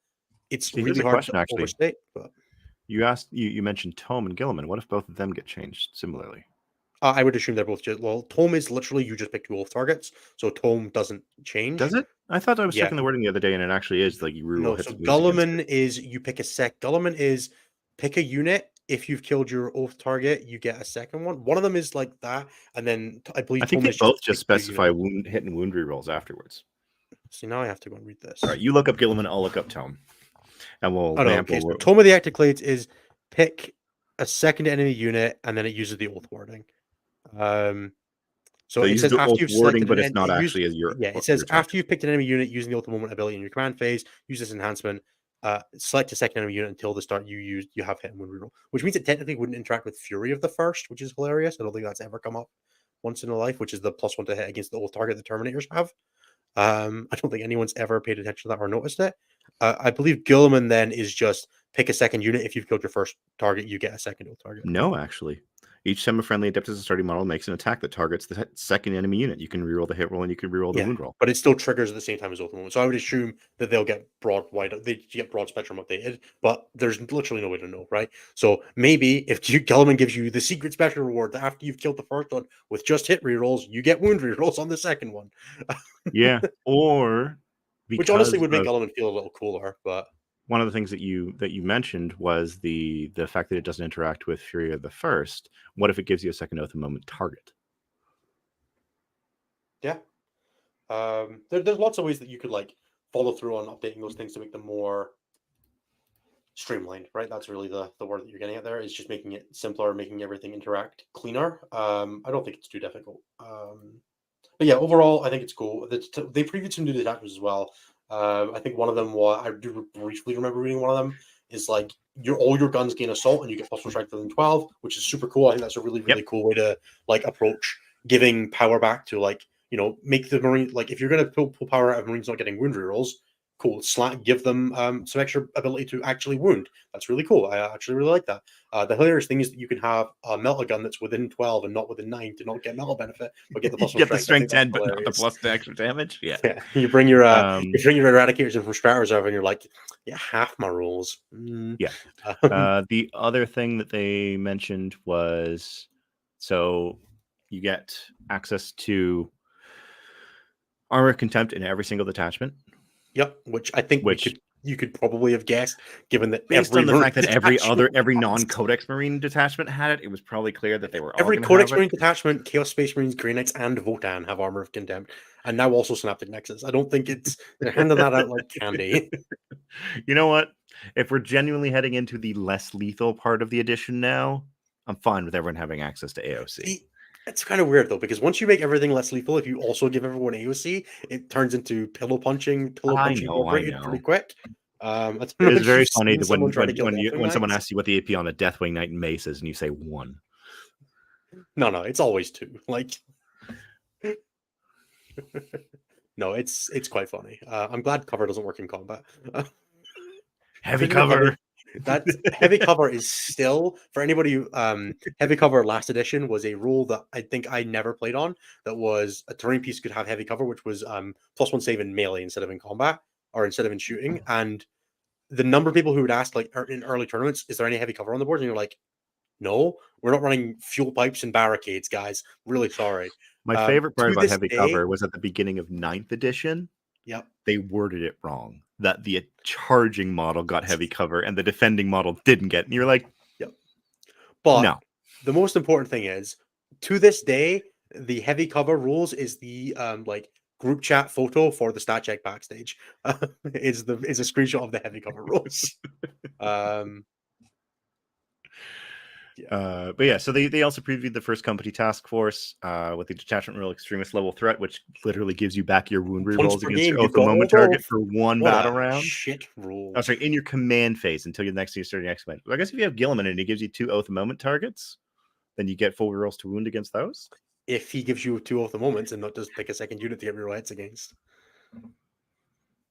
it's So here's really a hard question, to actually. overstate. But You mentioned Tome and Gilliman. What if both of them get changed similarly? I would assume they're both just, well, Tome is literally you just pick 2 Oath targets, so Tome doesn't change. Does it? I thought I was Yeah. checking the wording the other day, and it actually is like you reroll No, hits so and wounds against Gulliman it. is you pick a sec. Gulliman is pick a unit. If you've killed your Oath target, you get a second one. One of them is like that, and then I believe I think Tome they is just both just pick 2 specify units. hit and wound rerolls afterwards. See, now I have to go and read this. All right, you look up Gilliman, I'll look up Tome, and we'll Oh no, vamp okay. So over. Tome of the Ectoclades is pick a second enemy unit, and then it uses the Oath wording. So So it it uses says the after oath you've wording, selected but an it's not actually as it says your after target. you've picked an enemy unit using the Oath of Moment ability in your command phase, use this enhancement. Select a second enemy unit until the start you have hit and wound reroll, which means it technically wouldn't interact with Fury of the First, which is hilarious. I don't think that's ever come up once in a life, which is the +1 to hit against the Oath target the Terminators have. I don't think anyone's ever paid attention to that or noticed it. I believe Gilliman then is just pick a second unit. If you've killed your first target, you get a second Oath target. No, actually. Each time a friendly Adeptus Astartes model makes an attack that targets the second enemy unit, you can reroll the hit roll and you can reroll the wound roll. But it still triggers at the same time as Oath of Moment. So I would assume that they'll get they get broad spectrum updated, but there's literally no way to know, right? So maybe if Gilliman gives you the secret special reward that after you've killed the first one with just hit rerolls, you get wound rerolls on the second one. Yeah, or Which honestly because would make of Gilliman feel a little cooler, but one of the things that you mentioned was the fact that it doesn't interact with Fury of the First. What if it gives you a second Oath of Moment target? yeah. There's lots of ways that you could like follow through on updating those things to make them more streamlined, right? That's really the word that you're getting at there, is just making it simpler, making everything interact cleaner. I don't think it's too difficult. But yeah, overall, I think it's cool. They previewed some new detachments as well. I think one of them was, I do briefly remember reading one of them, is like all your guns gain assault and you get +1 strength within 12, which is super cool. I think that's a really, really cool way to like approach giving power back to, like, make the Marine, like if you're going to pull power out of Marines not getting wound rerolls, Cool. Give them some extra ability to actually wound. That's really cool. I actually really like that. The hilarious thing is that you can have a melta gun that's within 12 and not within 9 to not get melta benefit, but get the plus You one get the strength. strength 10, but not the plus the extra damage. Yeah. Yeah. You bring your eradicators in from Strat Reserve, and you're like, yeah, half my rolls. Yeah. The other thing that they mentioned was, so you get access to Armor of Contempt in every single detachment. Yep, which I think you could probably have guessed, given that based on the fact that every non-Codex Marine detachment had it, it was probably clear that they were every all Codex Marine detachment, Chaos Space Marines, Grey Knights, and Votan have Armor of Contempt, and now also Synaptic Nexus. I don't think they're handing that out like candy. You know what? If we're genuinely heading into the less lethal part of the edition now, I'm fine with everyone having access to AOC. It's kind of weird though, because once you make everything less lethal, if you also give everyone AOC, it turns into pillow punching incorporated pretty quick. It's very funny that when someone asks you what the AP on a Deathwing Knight and Mace is, and you say 1. No, it's always 2. Like, no, it's quite funny. I'm glad cover doesn't work in combat. Heavy cover. That heavy cover is still, for anybody who heavy cover last edition was a rule that I think I never played on. That was a terrain piece could have heavy cover, which was +1 save in melee instead of in combat or instead of in shooting. And the number of people who would ask, like, in early tournaments, is there any heavy cover on the board? And you're like, no, we're not running fuel pipes and barricades, guys. Really sorry. My favorite part about heavy cover was at the beginning of 9th edition. Yep. They worded it wrong. That the charging model got heavy cover and the defending model didn't get. And you're like, yep. But no. The most important thing is, to this day, the heavy cover rules is the like group chat photo for the stat check backstage. Is a screenshot of the heavy cover rules. But yeah, so they also previewed the first company task force with the detachment rule extremist level threat, which literally gives you back your wound rerolls against your oath of moment target for one battle round. Shit rule. Oh, sorry, in your command phase until you're next to your starting next command. I guess if you have Gilliman and he gives you 2 oath of moment targets, then you get full rerolls to wound against those. If he gives you 2 oath of moments and not just pick a second unit to get reroll hits against.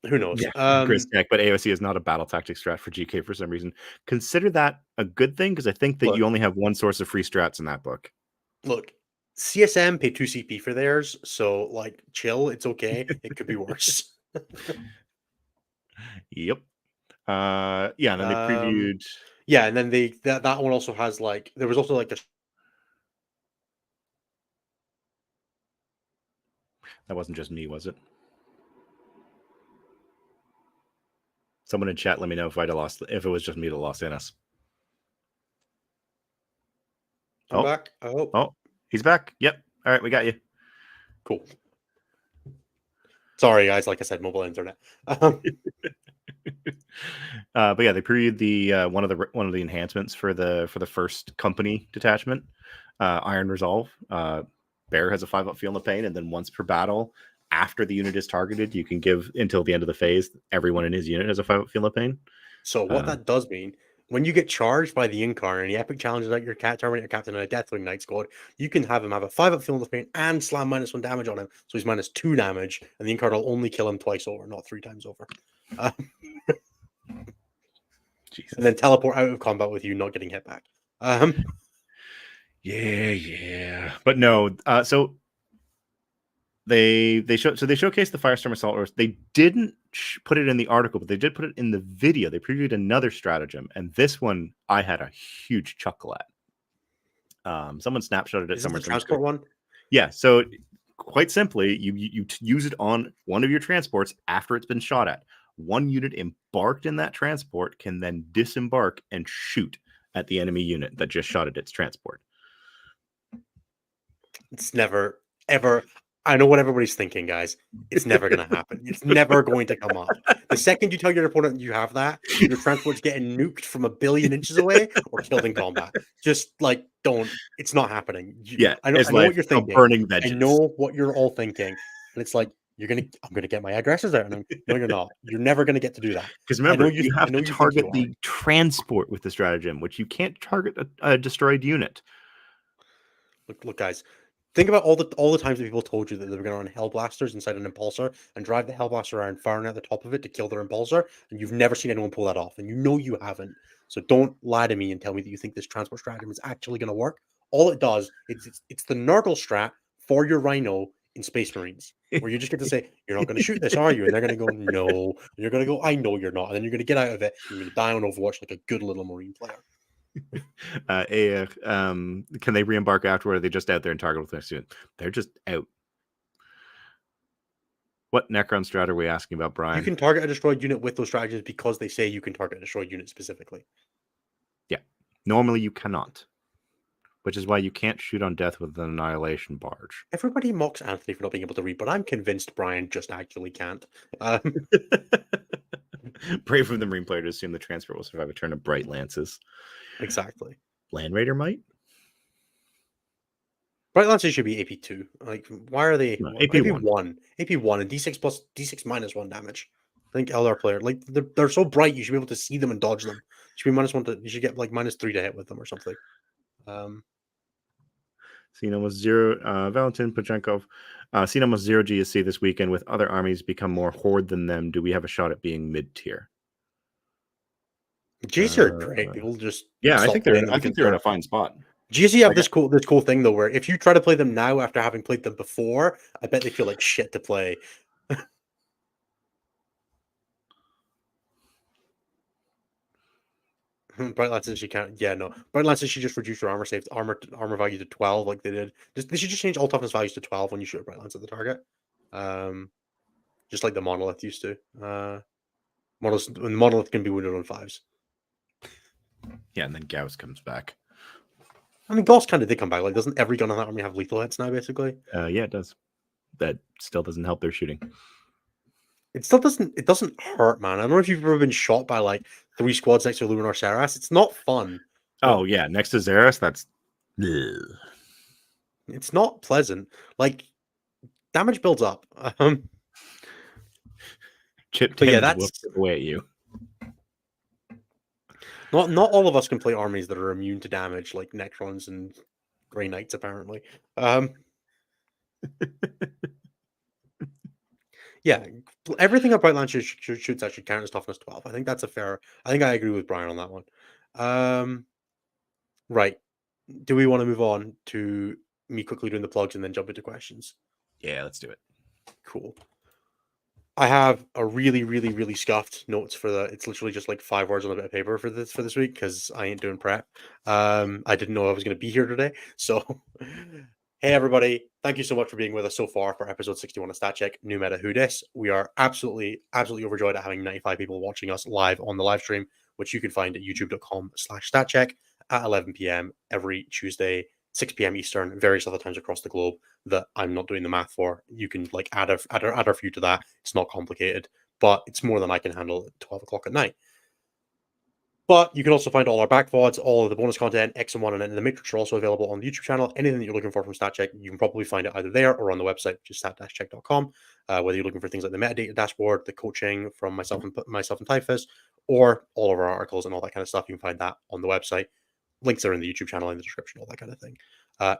Who knows? Yeah, Chris Tech, but AOC is not a battle tactic strat for GK for some reason. Consider that a good thing, because I think that you only have one source of free strats in that book. Look, CSM pay 2 CP for theirs, so like chill, it's okay. It could be worse. Yep. Yeah, and then they previewed. Yeah, and then that one also has like there was also like a. That wasn't just me, was it? Someone in chat, let me know if if it was just me that lost Ennis. I'm back. Oh, he's back. Yep. All right, we got you. Cool. Sorry, guys. Like I said, mobile internet. But yeah, they previewed the one of the enhancements for the first company detachment, Iron Resolve. Bear has a 5-up feel no pain, and then once per battle, after the unit is targeted, you can give until the end of the phase. Everyone in his unit has a 5-up feel no pain. So what that does mean, when you get charged by the Incarn and the epic challenges like your Terminator Captain and a Deathwing Knight squad, you can have him have a 5-up feel no pain and slam -1 damage on him, so he's -2 damage, and the Incarn will only kill him twice over, not 3 times over. Jesus. And then teleport out of combat with you not getting hit back. Yeah. But no, so they showcased the Firestorm Assault Horse. They didn't put it in the article, but they did put it in the video. They previewed another stratagem, and this one I had a huge chuckle at. Someone snapshotted it somewhere. Is this the transport one? Yeah. So quite simply, you use it on one of your transports after it's been shot at. One unit embarked in that transport can then disembark and shoot at the enemy unit that just shot at its transport. It's never, ever. I know what everybody's thinking, guys. It's never going to happen. It's never going to come up. The second you tell your opponent you have that, your transport's getting nuked from 1 billion inches away or killed in combat. Just like, don't. It's not happening. I know what you're thinking. Burning vengeance. I know what you're all thinking. And it's like, I'm gonna get my aggressors there. And no, you're not. You're never gonna get to do that. Because remember, you have to target the transport with the stratagem, which you can't target a destroyed unit. Look, guys. Think about all the times that people told you that they were going to run Hellblasters inside an Impulsor and drive the Hellblaster around firing at the top of it to kill their Impulsor, and you've never seen anyone pull that off, and you know you haven't. So don't lie to me and tell me that you think this transport stratagem is actually going to work. All it does, it's the Nurgle strat for your Rhino in Space Marines, where you just get to say, you're not going to shoot this, are you? And they're going to go, no. And you're going to go, I know you're not. And then you're going to get out of it, and you're going to die on Overwatch like a good little Marine player. Can they re-embark afterward? Or are they just out there and target with their student? They're just out. What Necron strat are we asking about, Brian? You can target a destroyed unit with those strategies because they say you can target a destroyed unit specifically. Yeah. Normally you cannot. Which is why you can't shoot on death with an Annihilation Barge. Everybody mocks Anthony for not being able to read, but I'm convinced Brian just actually can't. Brave of the Marine player to assume the transfer will survive a turn of Bright Lances. Exactly. Land Raider might? Bright Lances should be AP2. Like, why are they AP1? AP1 and D6 plus D6 minus 1 damage. I think LR player, like they're so bright, you should be able to see them and dodge them. You should be -1 to. You should get like -3 to hit with them or something. Seen almost 0. Valentin Pachenkov. Seen almost 0 GSC this weekend with other armies become more horde than them. Do we have a shot at being mid-tier? GSC are great. People just I think they're in a fine spot. GSC have this cool thing though, where if you try to play them now after having played them before, I bet they feel like shit to play. Bright Lances, you can't. Yeah, no. Bright Lances should just reduce your armor value to 12, like they did. They should just change all toughness values to 12 when you shoot a Bright Lance at the target. Just like the Monolith used to. Monolith can be wounded on 5s. Yeah, and then Gauss comes back. I mean, Gauss kind of did come back. Like, doesn't every gun on that army have lethal hits now, basically? Yeah, it does. That still doesn't help their shooting. It still doesn't. It doesn't hurt, man. I don't know if you've ever been shot by like 3 squads next to Luminar Saras. It's not fun. Oh yeah, next to Xeris, that's. It's not pleasant. Like, damage builds up. Chip that's away at you. Not all of us can play armies that are immune to damage, like Necrons and Grey Knights, apparently. Yeah, everything about Lancer shoots actually count as toughness 12. I think that's a fair. I think I agree with Brian on that one. Right. Do we want to move on to me quickly doing the plugs and then jump into questions? Yeah, let's do it. Cool. I have a really scuffed notes for the. It's literally just like 5 words on a bit of paper for this week because I ain't doing prep. I didn't know I was going to be here today, so. Hey everybody, thank you so much for being with us so far for episode 61 of Stat Check, New Meta Who Dis. We are absolutely overjoyed at having 95 people watching us live on the live stream, which you can find at youtube.com/statcheck at 11 p.m. every Tuesday, 6 p.m. Eastern, various other times across the globe that I'm not doing the math for. You can like add a few to that. It's not complicated, but it's more than I can handle at 12 o'clock at night. But you can also find all our back VODs, all of the bonus content, X and 1 and Into the Matrix are also available on the YouTube channel. Anything that you're looking for from StatCheck, you can probably find it either there or on the website, which is stat-check.com. Whether you're looking for things like the metadata dashboard, the coaching from myself and Typhus, or all of our articles and all that kind of stuff, you can find that on the website. Links are in the YouTube channel, in the description, all that kind of thing.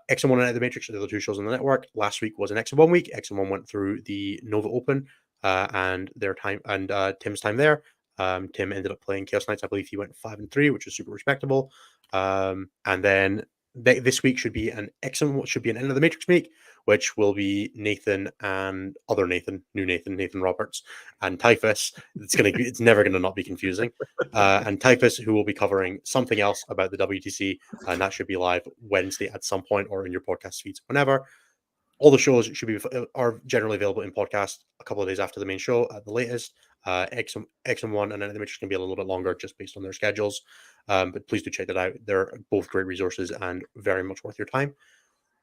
X and 1 and Into the Matrix are the other 2 shows on the network. Last week was an X and 1 week. X and 1 went through the Nova Open and their time and Tim's time there. Tim ended up playing Chaos Knights. I believe he went 5-3, which is super respectable. And then this week should be an End of the Matrix week, which will be Nathan and other Nathan, Nathan Roberts, and Typhus. It's never gonna not be confusing. And Typhus, who will be covering something else about the WTC, and that should be live Wednesday at some point or in your podcast feeds whenever. All the shows are generally available in podcast a couple of days after the main show at the latest. X and 1 and then the Matrix can be a little bit longer just based on their schedules. But please do check that out. They're both great resources and very much worth your time.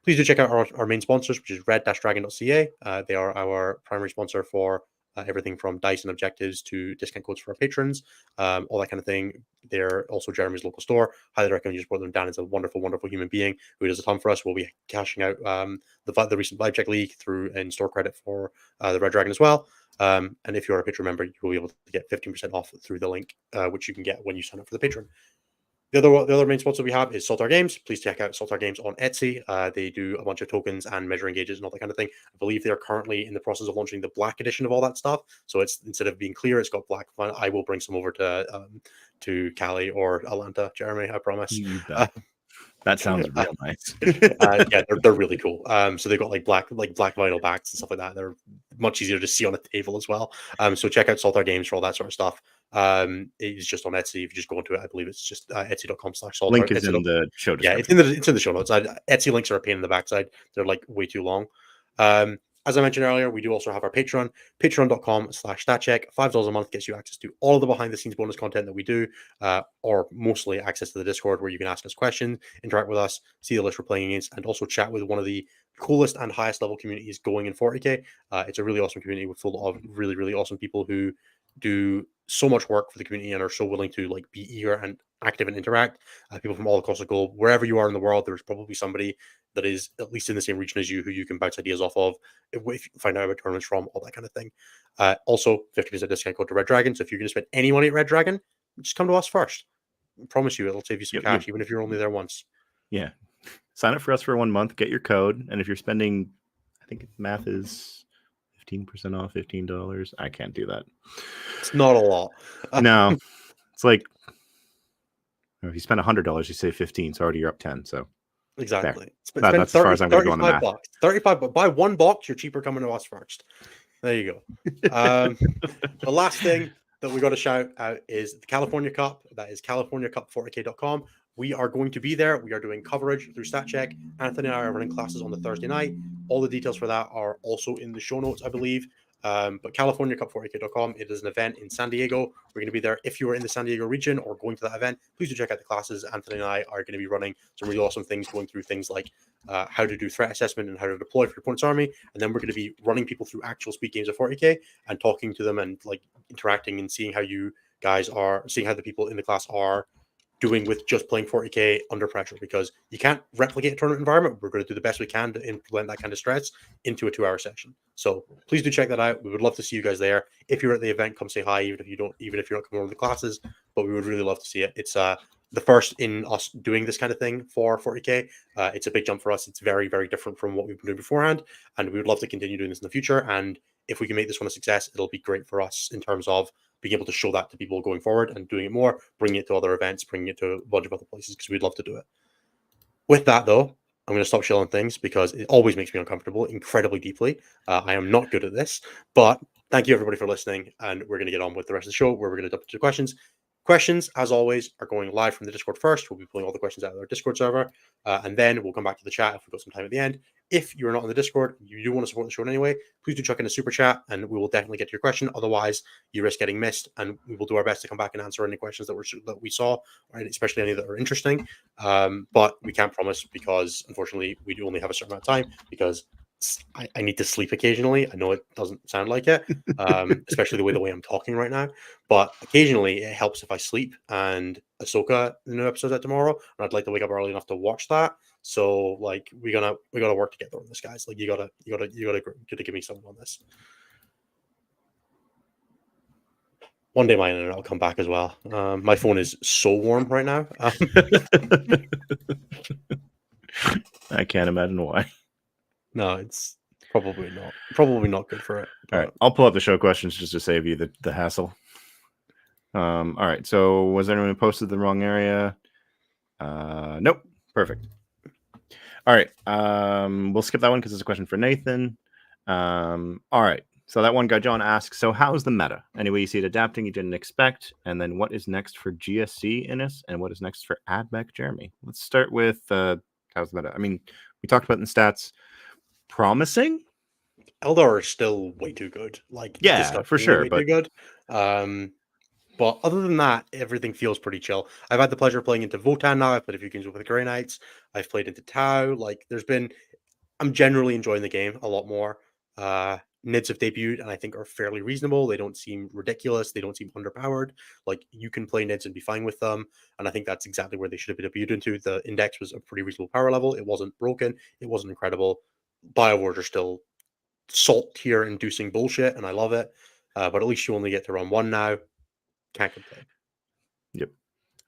Please do check out our main sponsors, which is red-dragon.ca. They are our primary sponsor for everything from dice and objectives to discount codes for our patrons, all that kind of thing. They're also Jeremy's local store. Highly recommend you support them. Dan is a wonderful human being who does a ton for us. We'll be cashing out the recent Vibe Check League through in-store credit for the Red Dragon as well. And if you're a Patreon member, you will be able to get 15% off through the link, which you can get when you sign up for the Patreon. The other main sponsor we have is Saltar Games. Please check out Saltar Games on Etsy. They do a bunch of tokens and measuring gauges and all that kind of thing. I believe they are currently in the process of launching the black edition of all that stuff. So it's, instead of being clear, it's got black. I will bring some over to Cali or Atlanta, Jeremy. I promise. You bet. That sounds real nice. Yeah, they're really cool. So they've got like black vinyl backs and stuff like that. They're much easier to see on a table as well. So check out Saltar Games for all that sort of stuff. It's just on Etsy. If you just go into it, I believe it's just etsy.com/Saltar. Link is in the show description. Yeah, it's in the show notes. Etsy links are a pain in the backside. They're like way too long. As I mentioned earlier, we do also have our Patreon, patreon.com/statcheck. $5 a month gets you access to all of the behind the scenes bonus content that we do, or mostly access to the Discord where you can ask us questions, interact with us, see the list we're playing against, and also chat with one of the coolest and highest level communities going in 40k. It's a really awesome community with full of really, really awesome people who do so much work for the community and are so willing to like be eager and active and interact. People from all across the globe, wherever you are in the world, there's probably somebody that is at least in the same region as you who you can bounce ideas off of, if you find out about tournaments from, all that kind of thing. Also, 50% discount code to Red Dragon. So if you're going to spend any money at Red Dragon, just come to us first. I promise you, it'll save you some cash, even if you're only there once. Yeah. Sign up for us for 1 month, get your code, and if you're spending, I think math is 15% off, $15. I can't do that. It's not a lot. No. It's like, if you spend $100, you save 15, so already you're up 10. So exactly. That's as far as I'm going to go on the math. Bucks. 35, but buy one box, you're cheaper coming to us first. There you go. The last thing that we got to shout out is the California Cup. That is CaliforniaCup40k.com. We are going to be there. We are doing coverage through StatCheck. Anthony and I are running classes on the Thursday night. All the details for that are also in the show notes, I believe. But CaliforniaCup40k.com, it is an event in San Diego. We're going to be there. If you are in the San Diego region or going to that event, please do check out the classes. Anthony and I are going to be running some really awesome things, going through things like how to do threat assessment and how to deploy for your opponent's army. And then we're going to be running people through actual speed games of 40k and talking to them and like interacting and seeing how you guys are, seeing how the people in the class are doing with just playing 40k under pressure, because you can't replicate a tournament environment. We're going to do the best we can to implement that kind of stress into a 2-hour session. So please do check that out. We would love to see you guys there. If you're at the event, come say hi, even if you're not coming over the classes, but we would really love to see it. It's the first in us doing this kind of thing for 40k. It's a big jump for us. It's very, very different from what we've been doing beforehand, and we would love to continue doing this in the future. And if we can make this one a success, it'll be great for us in terms of being able to show that to people going forward and doing it more, bringing it to other events, bringing it to a bunch of other places, because we'd love to do it. With that, though, I'm going to stop shilling things because it always makes me uncomfortable incredibly deeply. I am not good at this, but thank you everybody for listening, and we're going to get on with the rest of the show where we're going to jump into questions. Questions, as always, are going live from the Discord first. We'll be pulling all the questions out of our Discord server, and then we'll come back to the chat if we've got some time at the end. If you're not on the Discord, you do want to support the show in any way, please do chuck in a super chat, and we will definitely get to your question. Otherwise, you risk getting missed, and we will do our best to come back and answer any questions that we saw, right? Especially any that are interesting. But we can't promise, because unfortunately, we do only have a certain amount of time, because I need to sleep occasionally. I know it doesn't sound like it, especially the way I'm talking right now. But occasionally, it helps if I sleep. And Ahsoka, the new episode's out tomorrow, and I'd like to wake up early enough to watch that. So like we gotta work together on this, guys. Like you gotta give me something on this. One day my internet will come back as well. My phone is so warm right now. I can't imagine why. No, it's probably not good for it. All right, I'll pull up the show questions just to save you the hassle. All right, so was anyone who posted the wrong area? Nope. Perfect. All right, we'll skip that one because it's a question for Nathan. All right, so that one guy, John, asks, so how's the meta? Anyway, you see it adapting you didn't expect, and then what is next for GSC, Innes, and what is next for AdMech, Jeremy? Let's start with how's the meta? I mean, we talked about it in stats. Promising? Eldar are still way too good. Like, yeah, for sure, but too good. But other than that, everything feels pretty chill. I've had the pleasure of playing into Votan now. I've played a few games with the Grey Knights. I've played into Tau. Like, I'm generally enjoying the game a lot more. Nids have debuted and I think are fairly reasonable. They don't seem ridiculous. They don't seem underpowered. Like, you can play Nids and be fine with them. And I think that's exactly where they should have been debuted into. The index was a pretty reasonable power level. It wasn't broken. It wasn't incredible. Biowars are still salt tier inducing bullshit, and I love it. But at least you only get to run one now. Can't complain. Yep.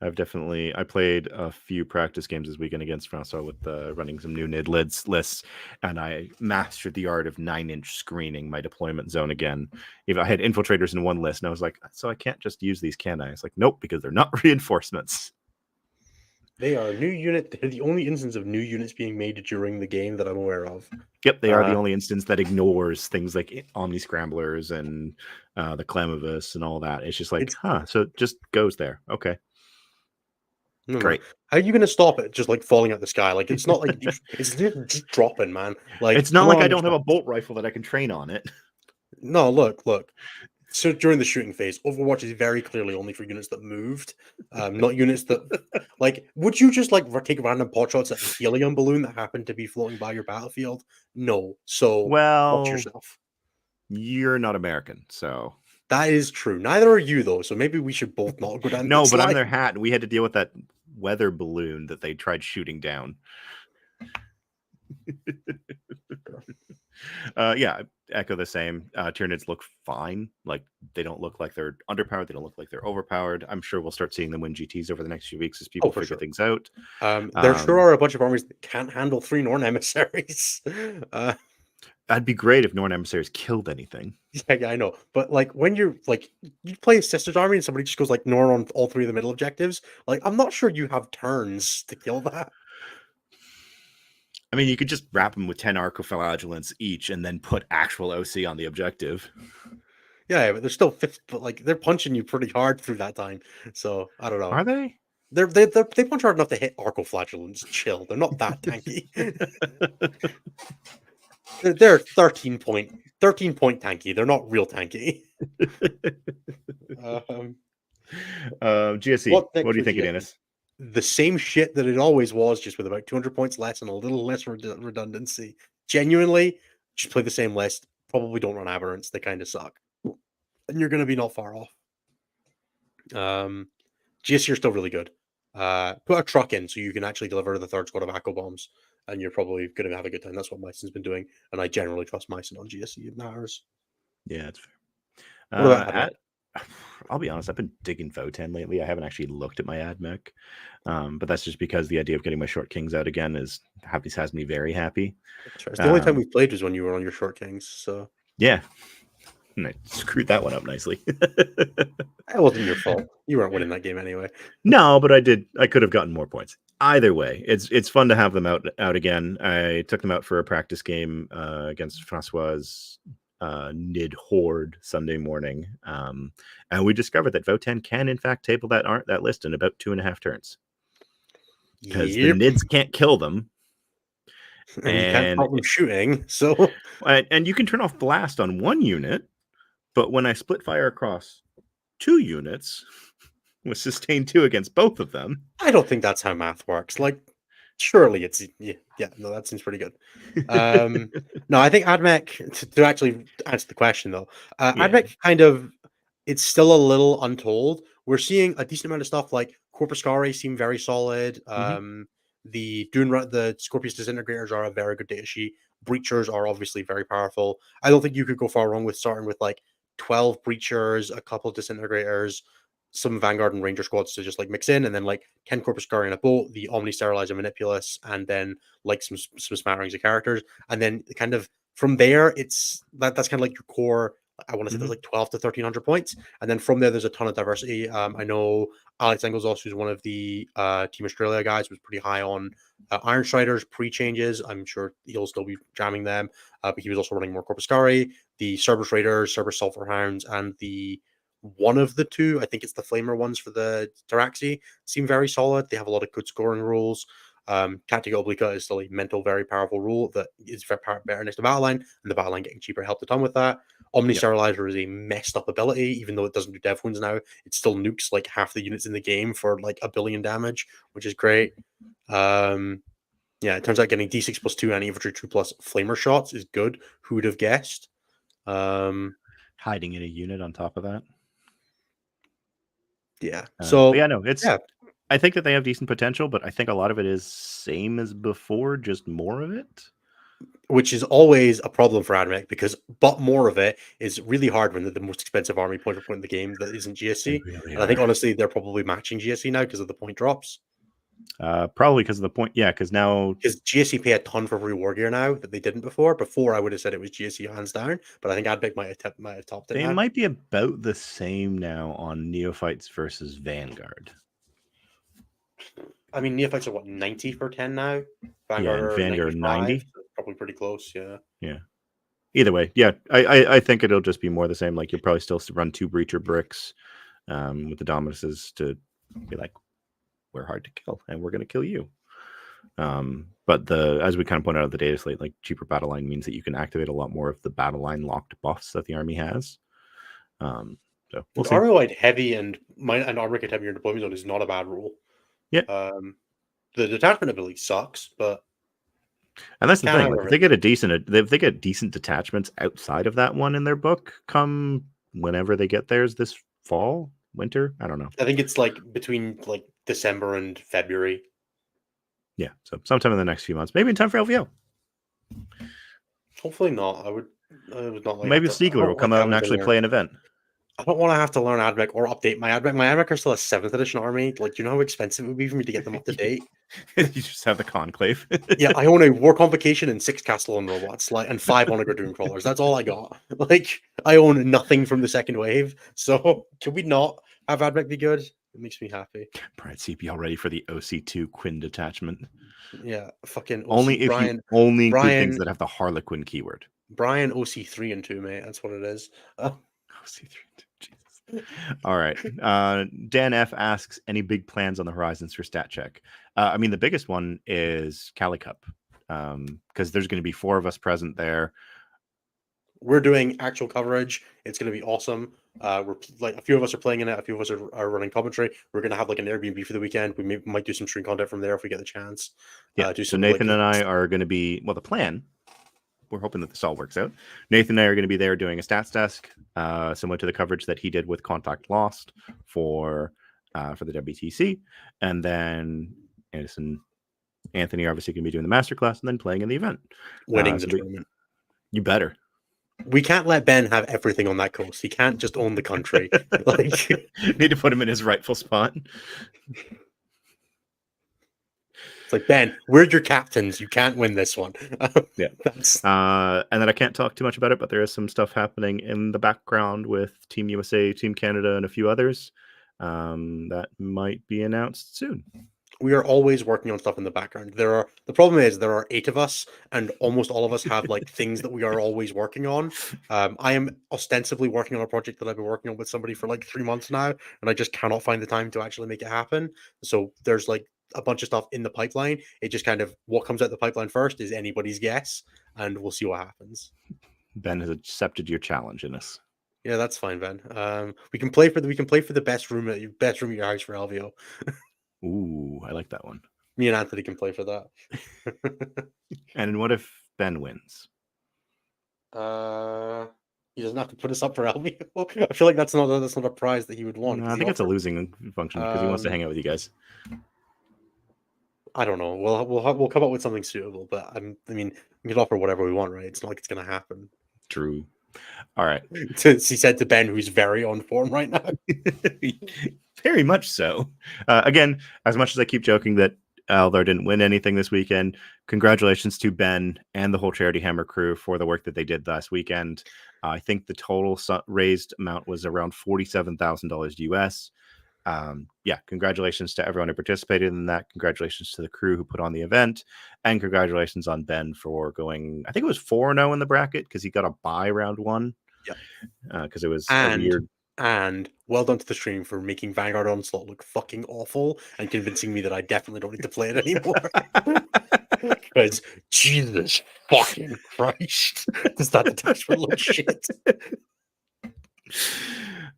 I played a few practice games this weekend against Francois with running some new NID lists, and I mastered the art of 9-inch screening my deployment zone again. If I had infiltrators in one list, and I was like, so I can't just use these, can I? It's like, nope, because they're not reinforcements. They are new unit. They're the only instance of new units being made during the game that I'm aware of. Yep, they are the only instance that ignores things like Omni Scramblers and the Clemivus and all that. It's just like, so it just goes there. Okay. No, Great. Man. How are you going to stop it just like falling out the sky? Like, it's not like it's just dropping, man. Like, it's not like I don't have a bolt rifle that I can train on it. No, look. So during the shooting phase, Overwatch is very clearly only for units that moved, not units that like. Would you just like take random pot shots at a helium balloon that happened to be floating by your battlefield? No. So watch yourself. You're not American, so that is true. Neither are you, though. So maybe we should both not go down. No, but I'm their hat, and we had to deal with that weather balloon that they tried shooting down. Yeah, echo the same. Tyranids look fine. Like, they don't look like they're underpowered. They don't look like they're overpowered. I'm sure we'll start seeing them win GTs over the next few weeks as people figure things out. There sure are a bunch of armies that can't handle 3 Norn emissaries. That'd be great if Norn emissaries killed anything. Yeah, I know. But like when you're like you play a Sisters army and somebody just goes like Norn on all 3 of the middle objectives, like I'm not sure you have turns to kill that. I mean, you could just wrap them with 10 Arcoflagellants each and then put actual OC on the objective. Yeah, but they're still but like they're punching you pretty hard through that time. So I don't know. Are they? They punch hard enough to hit Arcoflagellants. Chill. They're not that tanky. They're 13 point tanky. They're not real tanky. GSE. What do you think, Dennis? The same shit that it always was, just with about 200 points less and a little less redundancy. Genuinely, just play the same list. Probably don't run aberrants. They kind of suck. And you're going to be not far off. GSE are still really good. Put a truck in so you can actually deliver the 3rd squad of Echo Bombs, and you're probably going to have a good time. That's what Myson's been doing, and I generally trust Myson on GSE. It matters. Yeah, that's fair. What about AdMech? I'll be honest, I've been digging Voten lately. I haven't actually looked at my AdMech, but that's just because the idea of getting my Short Kings out again has me very happy. The only time we played was when you were on your Short Kings, so... Yeah. And I screwed that one up nicely. It wasn't your fault. You weren't winning that game anyway. No, but I could have gotten more points. Either way, it's fun to have them out again. I took them out for a practice game against Francois' NID Horde Sunday morning, and we discovered that Voten can in fact table that list in about 2.5 turns, because the NIDs can't kill them, and you can't stop them shooting. So, and you can turn off blast on one unit, but when I split fire across 2 units with sustain 2 against both of them, I don't think that's how math works. Like, surely it's no, that seems pretty good. No, I think AdMech, to actually answer the question though, AdMech kind of, it's still a little untold. We're seeing a decent amount of stuff like Corpuscari seem very solid. The Scorpius Disintegrators are a very good data sheet. Breachers are obviously very powerful. I don't think you could go far wrong with starting with like 12 Breachers, a couple of Disintegrators, some Vanguard and Ranger squads to just like mix in, and then like 10 Corpuscari in a boat, the Omni Sterilizer Manipulus, and then like some smatterings of characters. And then kind of from there, that's kind of like your core. I want to say there's like 12 to 1300 points. And then from there, there's a ton of diversity. I know Alex Engels, also who's one of the Team Australia guys, was pretty high on Iron Striders pre-changes. I'm sure he'll still be jamming them. But he was also running more Corpuscari, the Cerberus Raiders, Cerberus Sulfur Hounds, and the one of the 2, I think it's the Flamer ones for the Taraxi, seem very solid. They have a lot of good scoring rules. Tactica Obliqua is still a mental, very powerful rule that is better next to Battle Line, and the Battle Line getting cheaper helped a ton with that. Omni Sterilizer is a messed up ability, even though it doesn't do dev wounds now. It still nukes like half the units in the game for like 1 billion damage, which is great. Yeah, it turns out getting D6 plus 2 and Infantry 2 plus Flamer shots is good. Who would have guessed? Hiding in a unit on top of that. Yeah. So yeah, no, I think that they have decent potential, but I think a lot of it is same as before, just more of it. which is always a problem for AdMech because but more of it is really hard when they're the most expensive army point for point in the game that isn't They GSC. really And I think are. honestly they're probably matching GSC now because of the point drops. Probably because of the point. Yeah, because now Because GSC pay a ton for free war gear now that they didn't before. Before I would have said it was GSC hands down, but I think AdMech might have topped it they now. might be about the same now on Neophytes versus Vanguard. I mean, Neophytes are what 90 for 10 now. Vanguard and are Vanguard 95. 90. So probably pretty close. Yeah. Yeah. Either way, yeah, I think it'll just be more the same. Like you'll probably still run 2 breacher bricks with the Dominuses to be like, we're hard to kill and we're going to kill you. But as we kind of pointed out, the data slate, like cheaper battle line means that you can activate a lot more of the battle line locked buffs that the army has. So we'll see. ROI heavy and armor kit heavy in deployment zone is not a bad rule. Yeah. The detachment ability sucks, but and that's the thing. Like if they get decent detachments outside of that one in their book, come whenever they get theirs this fall, winter, I don't know. I think it's like between like December and February. Yeah, so sometime in the next few months, maybe in time for LVO. Hopefully not. I would not like. Maybe Stiegler will come out and actually play an event. I don't want to have to learn AdMech or update my AdMech. My AdMech are still a 7th edition army. Like, do you know how expensive it would be for me to get them up to date? You just have the conclave. Yeah, I own a War Convocation and 6 Castellan robots, and 5 Onager Doom Crawlers. That's all I got. Like, I own nothing from the second wave. So, can we not have AdMech be good? It makes me happy. Brian CP all ready for the OC2 Quinn detachment. Yeah, fucking OC, only if Brian, you only include Brian, things that have the Harlequin keyword. Brian OC3 and 2, mate. That's what it is. OC3 and 2. Jesus. All right. Dan F asks, any big plans on the horizons for stat check? I mean, the biggest one is Cali Cup, because there's going to be 4 of us present there. We're doing actual coverage. It's going to be awesome. We're like a few of us are playing in it. A few of us are running commentary. We're going to have like an Airbnb for the weekend. We might do some stream content from there if we get the chance. Yeah. So Nathan and I are going to be, well, the plan, we're hoping that this all works out. Nathan and I are going to be there doing a stats desk, similar to the coverage that he did with Contact Lost for the WTC. And then Anthony obviously going to be doing the masterclass and then playing in the event. Winning the tournament. You better. We can't let Ben have everything on that coast. He can't just own the country. Like, need to put him in his rightful spot. It's like, Ben, we're your captains. You can't win this one. Yeah. And then I can't talk too much about it, but there is some stuff happening in the background with Team USA, Team Canada, and a few others that might be announced soon. We are always working on stuff in the background. The problem is there are 8 of us, and almost all of us have like things that we are always working on. I am ostensibly working on a project that I've been working on with somebody for like 3 months now, and I just cannot find the time to actually make it happen. So there's like a bunch of stuff in the pipeline. It just kind of what comes out the pipeline first is anybody's guess, and we'll see what happens. Ben has accepted your challenge in us. Yeah, that's fine, Ben. We can play for the best room at your house for LVO. Ooh, I like that one. Me and Anthony can play for that. And what if Ben wins? He doesn't have to put us up for LVO. I feel like that's not a prize that he would want. No, I think it's a losing function because he wants to hang out with you guys. I don't know. We'll come up with something suitable, but I mean, we can offer whatever we want, right? It's not like it's gonna happen. True. All right. He said to Ben, who's very on form right now. Very much so. Again, as much as I keep joking that Aldar didn't win anything this weekend, congratulations to Ben and the whole Charity Hammer crew for the work that they did last weekend. I think the total raised amount was around $47,000 US. Yeah, congratulations to everyone who participated in that. Congratulations to the crew who put on the event, and congratulations on Ben for going, I think it was 4-0 in the bracket because he got a bye round 1. Yeah, because it was a weird. And well done to the stream for making Vanguard Onslaught look fucking awful and convincing me that I definitely don't need to play it anymore. Because Jesus fucking Christ, does that detachment look shit?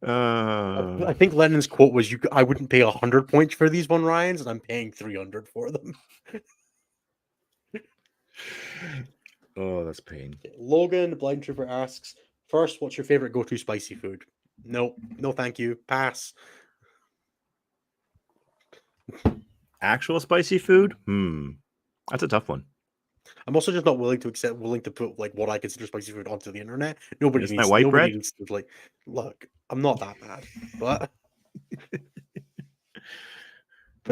I think Lennon's quote was, I wouldn't pay 100 points for these 1 Ryans, and I'm paying 300 for them. Oh, that's pain. Logan, Blind Trooper asks, first, what's your favorite go-to spicy food? No, thank you. Pass. Actual spicy food? That's a tough one. I'm also just not willing to put like what I consider spicy food onto the internet. Isn't that white Nobody bread? needs to like look. I'm not that bad, but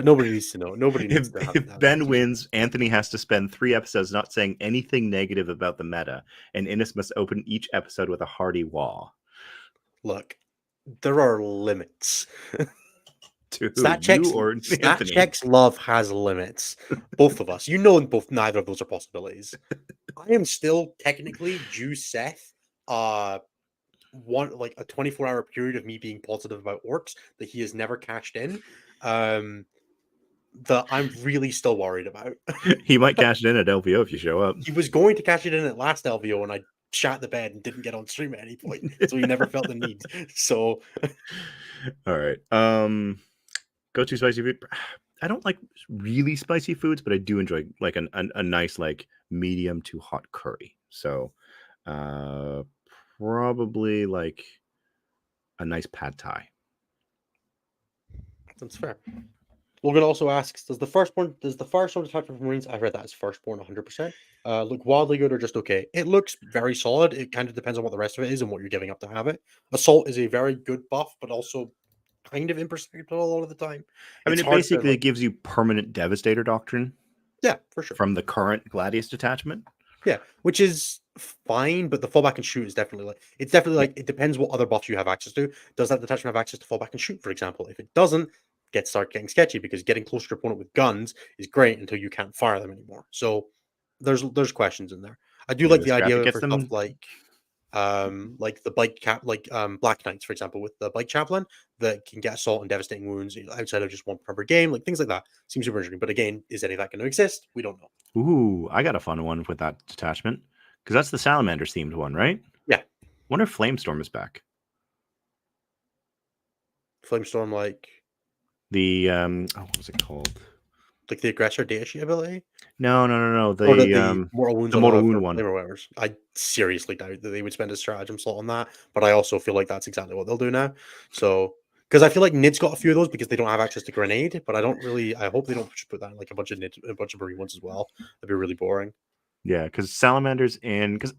nobody needs to know. Nobody needs to have If that. Ben wins, Anthony has to spend 3 episodes not saying anything negative about the meta, and Innes must open each episode with a hearty wah. Look, there are limits. To who? You or Stat Anthony? checks love has limits. Both of us. You know, neither of those are possibilities. I am still technically due Seth a 24-hour period of me being positive about orcs that he has never cashed in. That I'm really still worried about. He might cash it in at LVO if you show up. He was going to cash it in at last LVO and I shat the bed and didn't get on stream at any point. So he never felt the need. So all right. Go to spicy food. I don't like really spicy foods, but I do enjoy like a nice like medium to hot curry. So probably like a nice pad thai. that's fair. Logan also asks, does the firstborn detect from Marines? I read that as firstborn 100%. Look wildly good or just okay? It looks very solid. It kind of depends on what the rest of it is and what you're giving up to have it. Assault is a very good buff, but also kind of imperceptible a lot of the time. I mean, It's it hard to, basically like, gives you permanent Devastator Doctrine yeah, for sure. from the current Gladius detachment. Yeah, which is fine, but the fallback and shoot is definitely like it depends what other buffs you have access to. Does that detachment have access to fallback and shoot, for example? If it doesn't, start getting sketchy because getting close to your opponent with guns is great until you can't fire them anymore. So there's questions in there. I do Maybe like the the scrap idea that of it gets for stuff them. like the bike cap Black Knights, for example, with the bike chaplain that can get assault and devastating wounds outside of just one per game, like things like that. Seems super interesting. But again, is any of that going to exist? We don't know. Ooh, I got a fun one with that detachment because that's the Salamanders themed one, right? Yeah. Wonder if Flamestorm is back. Flamestorm, like what was it called? like the aggressor data sheet ability? No. Or the mortal wounds The on mortal for wound one. flavor wearers. I seriously doubt that they would spend a stratagem slot on that, but I also feel like that's exactly what they'll do now. So because I feel like Nid's got a few of those because they don't have access to grenade, but I hope they don't just put that in like a bunch of Marine ones as well. That'd be really boring. Yeah, because Salamanders because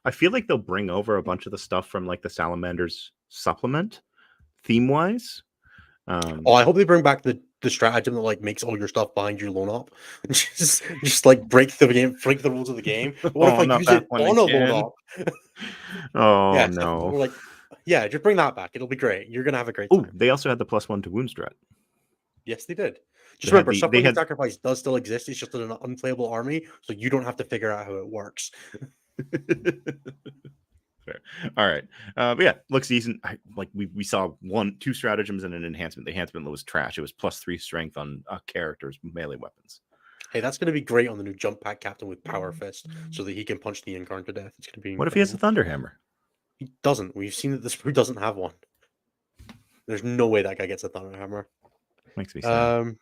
I feel like they'll bring over a bunch of the stuff from like the Salamanders supplement theme wise. I hope they bring back the stratagem that like makes all your stuff behind you loan up. just like break the rules of the game. But what if I not use that it one on a loan again. up? Oh Yeah, no. we're like, yeah, just bring that back. It'll be great. You're gonna have a great Oh, time. they also had the +1 to wound strat. Yes, they did. Just They had remember, they supplement had sacrifice does still exist. It's just an unplayable army, so you don't have to figure out how it works. Fair. All right. But yeah, looks decent. We saw 2 stratagems and an enhancement. The enhancement was trash. It was +3 strength on characters' melee weapons. Hey, that's going to be great on the new jump pack captain with Power Fist, so that he can punch the Incarn to death. It's going to be What if he has a incredible. Thunderhammer? He doesn't. We've seen that this brew doesn't have one. There's no way that guy gets a Thunderhammer. Makes me sad.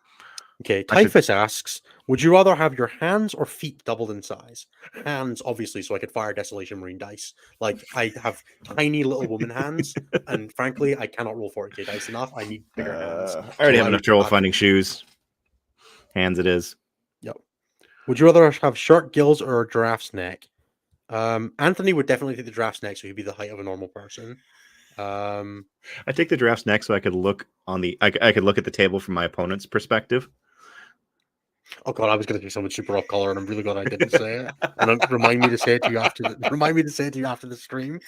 Okay, Typhus asks, would you rather have your hands or feet doubled in size? Hands, obviously, so I could fire Desolation Marine dice. Like, I have tiny little woman hands, and frankly, I cannot roll 40k dice enough. I need bigger hands. I already So have enough trouble finding shoes. Hands it is. Yep. Would you rather have short gills or a giraffe's neck? Anthony would definitely take the giraffe's neck, so he'd be the height of a normal person. I take the giraffe's neck so I could look I could look at the table from my opponent's perspective. Oh god, I was going to say something super off color, and I'm really glad I didn't say it. And remind me to say it to you after the stream.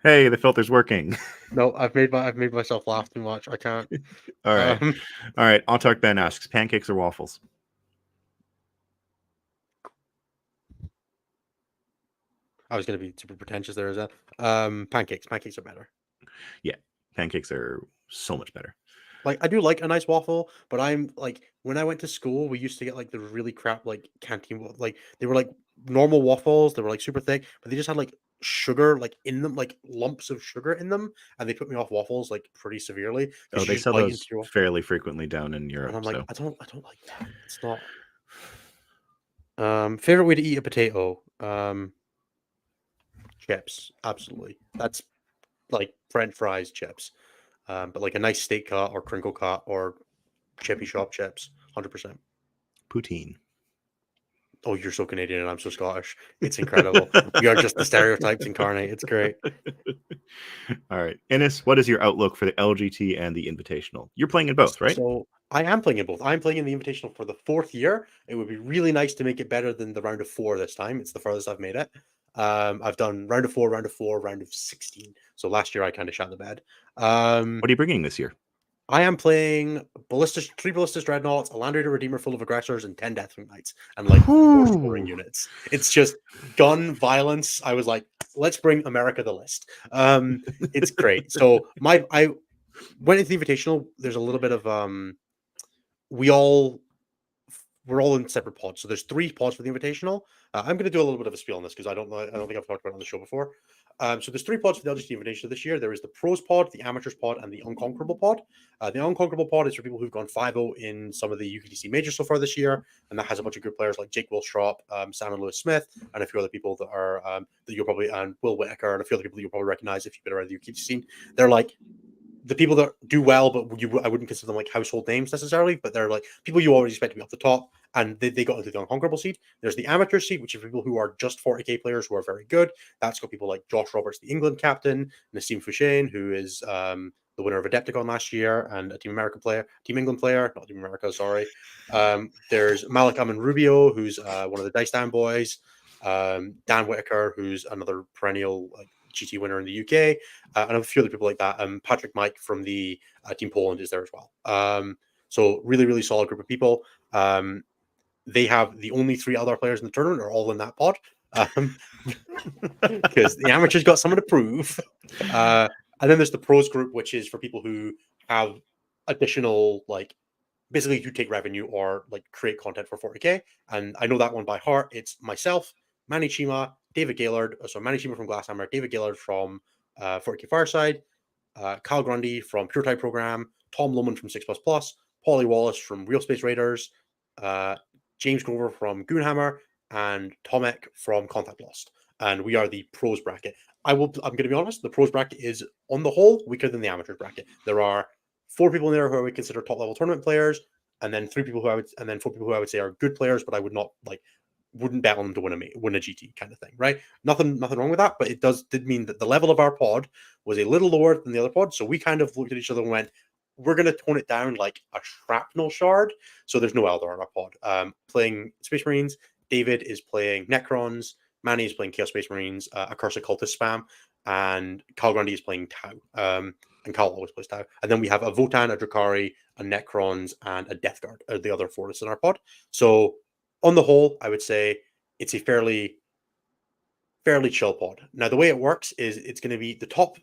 Hey, the filter's working. No, I've made myself laugh too much. I can't. All right, all right. Autark Ben asks, pancakes or waffles? I was going to be super pretentious there as well. Pancakes. Pancakes are better. Yeah, pancakes are so much better. Like, I do like a nice waffle, but I'm like, when I went to school, we used to get like the really crap like canteen, like they were like normal waffles. They were like super thick, but they just had like sugar like in them, like lumps of sugar in them, and they put me off waffles like pretty severely. Oh, they sell those fairly frequently down in Europe. And I'm like, I don't like that. It's not. Favorite way to eat a potato? Chips, absolutely. That's like French fries, chips. But like a nice steak cut or crinkle cut or chippy shop chips, 100%. Poutine. Oh, you're so Canadian and I'm so Scottish. It's incredible. We are just the stereotypes incarnate. It's great. All right. Ennis, what is your outlook for the LGT and the Invitational? You're playing in both, right? So I am playing in both. I'm playing in the Invitational for the 4th year. It would be really nice to make it better than the round of 4 this time. It's the furthest I've made it. I've done round of 4, round of 16. So last year I kind of shot the bed. What are you bringing this year? I am playing 3 ballistas dreadnoughts, a Land Raider Redeemer full of aggressors, and 10 Deathwing Knights, and like 4 scoring units. It's just gun violence. I was like, let's bring America the list. It's great. So I went into the Invitational. There's a little bit of we're all in separate pods. So there's 3 pods for the Invitational. I'm going to do a little bit of a spiel on this because I don't think I've talked about it on the show before. So there's 3 pods for the LGT Invitational this year. There is the Pros pod, the Amateurs pod, and the Unconquerable pod. The Unconquerable pod is for people who've gone 5-0 in some of the UKDC majors so far this year, and that has a bunch of good players like Jake Wilstrop, Sam and Lewis Smith, and a few other people that are that you'll probably, and Will Whitaker, and a few other people that you'll probably recognize if you've been around the UKDC scene. They're like the people that do well, but I wouldn't consider them like household names necessarily, but they're like people you always expect to be off the top, and they got into the Unconquerable seed. There's the amateur seed, which is people who are just 40k players who are very good. That's got people like Josh Roberts, the England captain, Nassim Fouchain, who is the winner of Adepticon last year, and a Team England player, not Team America, sorry. There's Malik Amin Rubio, who's one of the Dice Down boys. Dan Whitaker, who's another perennial GT winner in the UK, and a few other people like that. Patrick Mike from the Team Poland is there as well. So really, really solid group of people. They have the only 3 other players in the tournament are all in that pod because the amateurs got someone to prove. And then there's the pros group, which is for people who have additional basically who take revenue or create content for 40k. And I know that one by heart. It's myself, Manny Chima, David Gaylord. So Manny Chima from Glasshammer, David Gaylord from 40k Fireside, Kyle Grundy from Pure Type Program, Tom Loman from 6++, Paulie Wallace from Real Space Raiders, James Grover from Goonhammer, and Tomek from Contact Lost. And we are the pros bracket. I'm going to be honest, the pros bracket is on the whole weaker than the amateurs bracket. There are 4 people in there who I would consider top level tournament players, and then 4 people who I would say are good players, but I would not wouldn't bet on them to win a GT kind of thing, right? Nothing wrong with that, but it did mean that the level of our pod was a little lower than the other pod. So we kind of looked at each other and went, we're going to tone it down like a shrapnel shard. So there's no Eldar in our pod. Playing Space Marines, David is playing Necrons, Manny is playing Chaos Space Marines, Accursed Cultist Spam, and Kyle Grundy is playing Tau. And Kyle always plays Tau. And then we have a Votan, a Drakari, a Necrons, and a Death Guard are the other 4 in our pod. So on the whole, I would say it's a fairly chill pod. Now, the way it works is it's going to be the top.